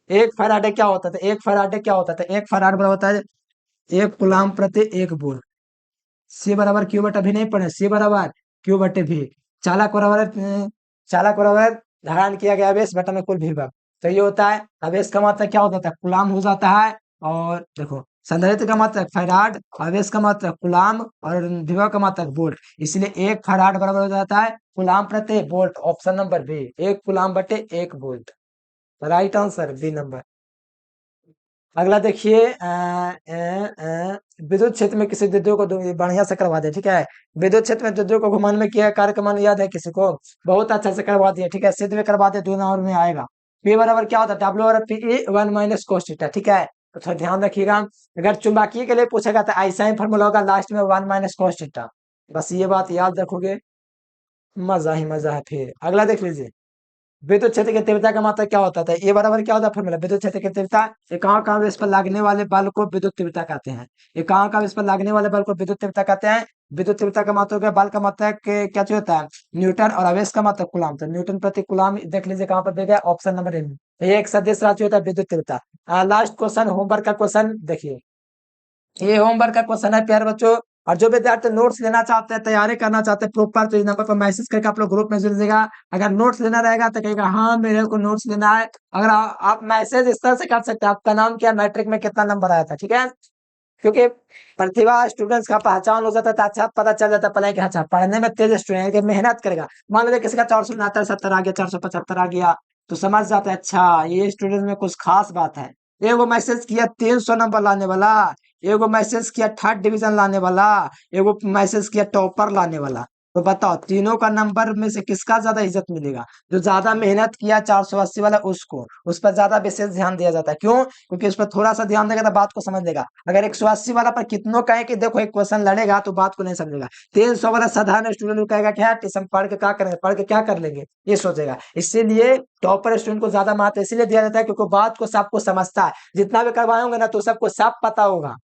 एक फराडे क्या होता था, एक फराडे क्या होता था, एक फराड बराबर होता है 1 कूलाम प्रति 1 वोल्ट। सी बराबर क्यू बटा भी नहीं पढ़े, सी बराबर क्यू बटे भी। चालक बराबर चालक बराबर धारण किया गया आवेश बटा में कुल विभव। तो ये होता है, आवेश का मात्रक क्या होता है, कूलाम हो जाता है। और देखो, संधारित्र का मात्रक फैराड, आवेश का मात्रक कूलाम और विभव का मात्रक वोल्ट, इसलिए एक फैराड बराबर हो जाता है कूलाम प्रति volt. Option number B, 1 coulomb बटे 1 volt. Right answer B number. अगला देखिए, विद्युत क्षेत्र में किसी विद्युत को बढ़िया से करवा दे। ठीक है, विद्युत क्षेत्र में विद्युत को घुमाने में किया कार्य का मान याद है किसी को, बहुत अच्छा से करवा दिया। ठीक है, सिद्ध में करवा दे, 2 नंबर में आएगा। पी बराबर क्या होता है, डब्ल्यू बराबर पी 1 माइनस कोस थीटा। ठीक है, तो थोड़ा ध्यान रखिएगा, अगर चुंबकीय के लिए पूछेगा तो ऐसा ही फॉर्मूला होगा, लास्ट में 1 माइनस कोस थीटा। बस ये बात याद रखोगे, मजा ही मजा है। फिर अगला देख लीजिए, विद्युत क्षेत्र की तीव्रता का मात्रक क्या होता था, ये बराबर क्या होता है फॉर्मूला, विद्युत क्षेत्र की तीव्रता एकांक आवेश पर लगने वाले बल को विद्युत तीव्रता कहते हैं। एकांक आवेश पर लगने वाले बल को विद्युत तीव्रता कहते हैं। विद्युत तीव्रता का मात्रक है, बल का मात्रक क्या चाहिए होता है, न्यूटन, और आवेश का मात्रक कूलाम। तो न्यूटन प्रति कूलाम देख लीजिए कहाँ पर दिया गया, ऑप्शन नंबर ए में। तो ये एक सदिश राशि होता है विद्युत तीव्रता। लास्ट क्वेश्चन, होमवर्क का क्वेश्चन देखिए, ये होमवर्क का क्वेश्चन है प्यारे बच्चों। और जो विद्यार्थी नोट्स लेना चाहते हैं, तैयारी करना चाहते हैं प्रॉपर, तो इस नंबर पर मैसेज करके आप लोग ग्रुप में जुड़ जाएगा। अगर नोट्स लेना रहेगा तो कहेगा हाँ मेरे को नोट्स लेना है। अगर आप मैसेज इस तरह से कर सकते हैं, आपका नाम क्या, मैट्रिक में कितना नंबर आया था। ठीक है, क्योंकि प्रतिभा स्टूडेंट्स का पहचान हो जाता है, तो अच्छा पता चल जाता है पहले कि अच्छा पढ़ने में तेज स्टूडेंट है, मेहनत करेगा। मान लीजिए किसी का 469 70 आ गया, 475 आ गया, तो समझ जाते हैं अच्छा ये स्टूडेंट में कुछ खास बात है। एगो मैसेज किया 300 नंबर लाने वाला, एगो मैसेज किया 3rd डिवीजन लाने वाला, एगो मैसेज किया टॉपर लाने वाला। तो बताओ तीनों का नंबर में से किसका ज्यादा इज्जत मिलेगा, जो ज्यादा मेहनत किया 480 वाला, उसको उस पर ज्यादा विशेष ध्यान दिया जाता है। क्यों, क्योंकि उस पर थोड़ा सा ध्यान देगा तो बात को समझ लेगा। अगर 180 वाला पर कितनों कहे कि देखो एक क्वेश्चन लड़ेगा तो बात को नहीं समझेगा। 300 वाला साधारण स्टूडेंट कहेगा क्या ट्यूशन पढ़ के क्या करेंगे, पढ़ के क्या कर लेंगे, ये सोचेगा। इसीलिए टॉपर स्टूडेंट को ज्यादा महत्व इसलिए दिया जाता है क्योंकि बात को सबको समझता है। जितना भी करवाओगे ना तो सबको सब पता होगा।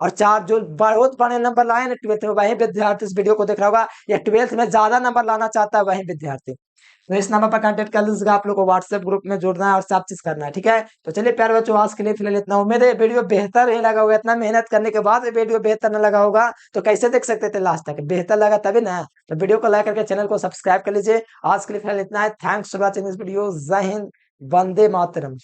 और चार जो बहुत बड़े नंबर लाए ना 12th में, वही विद्यार्थी इस वीडियो को देख रहा होगा, या 12th में ज्यादा नंबर लाना चाहता है वही विद्यार्थी। तो इस नंबर पर कांटेक्ट कर लीजिएगा, आप लोग को व्हाट्सएप ग्रुप में जुड़ना है और सब चीज करना है। ठीक है, तो चलिए प्यारे बच्चों, आज के लिए फिलहाल इतना। उम्मीद है वीडियो बेहतर ही लगा होगा, इतना मेहनत करने के बाद वीडियो बेहतर न लगा होगा तो कैसे देख सकते थे लास्ट तक, बेहतर लगा तभी ना। तो वीडियो को लाइक करके चैनल को सब्सक्राइब कर लीजिए। आज के लिए फिलहाल इतना है, thanks for watching this video. जय हिंद, वंदे मातरम।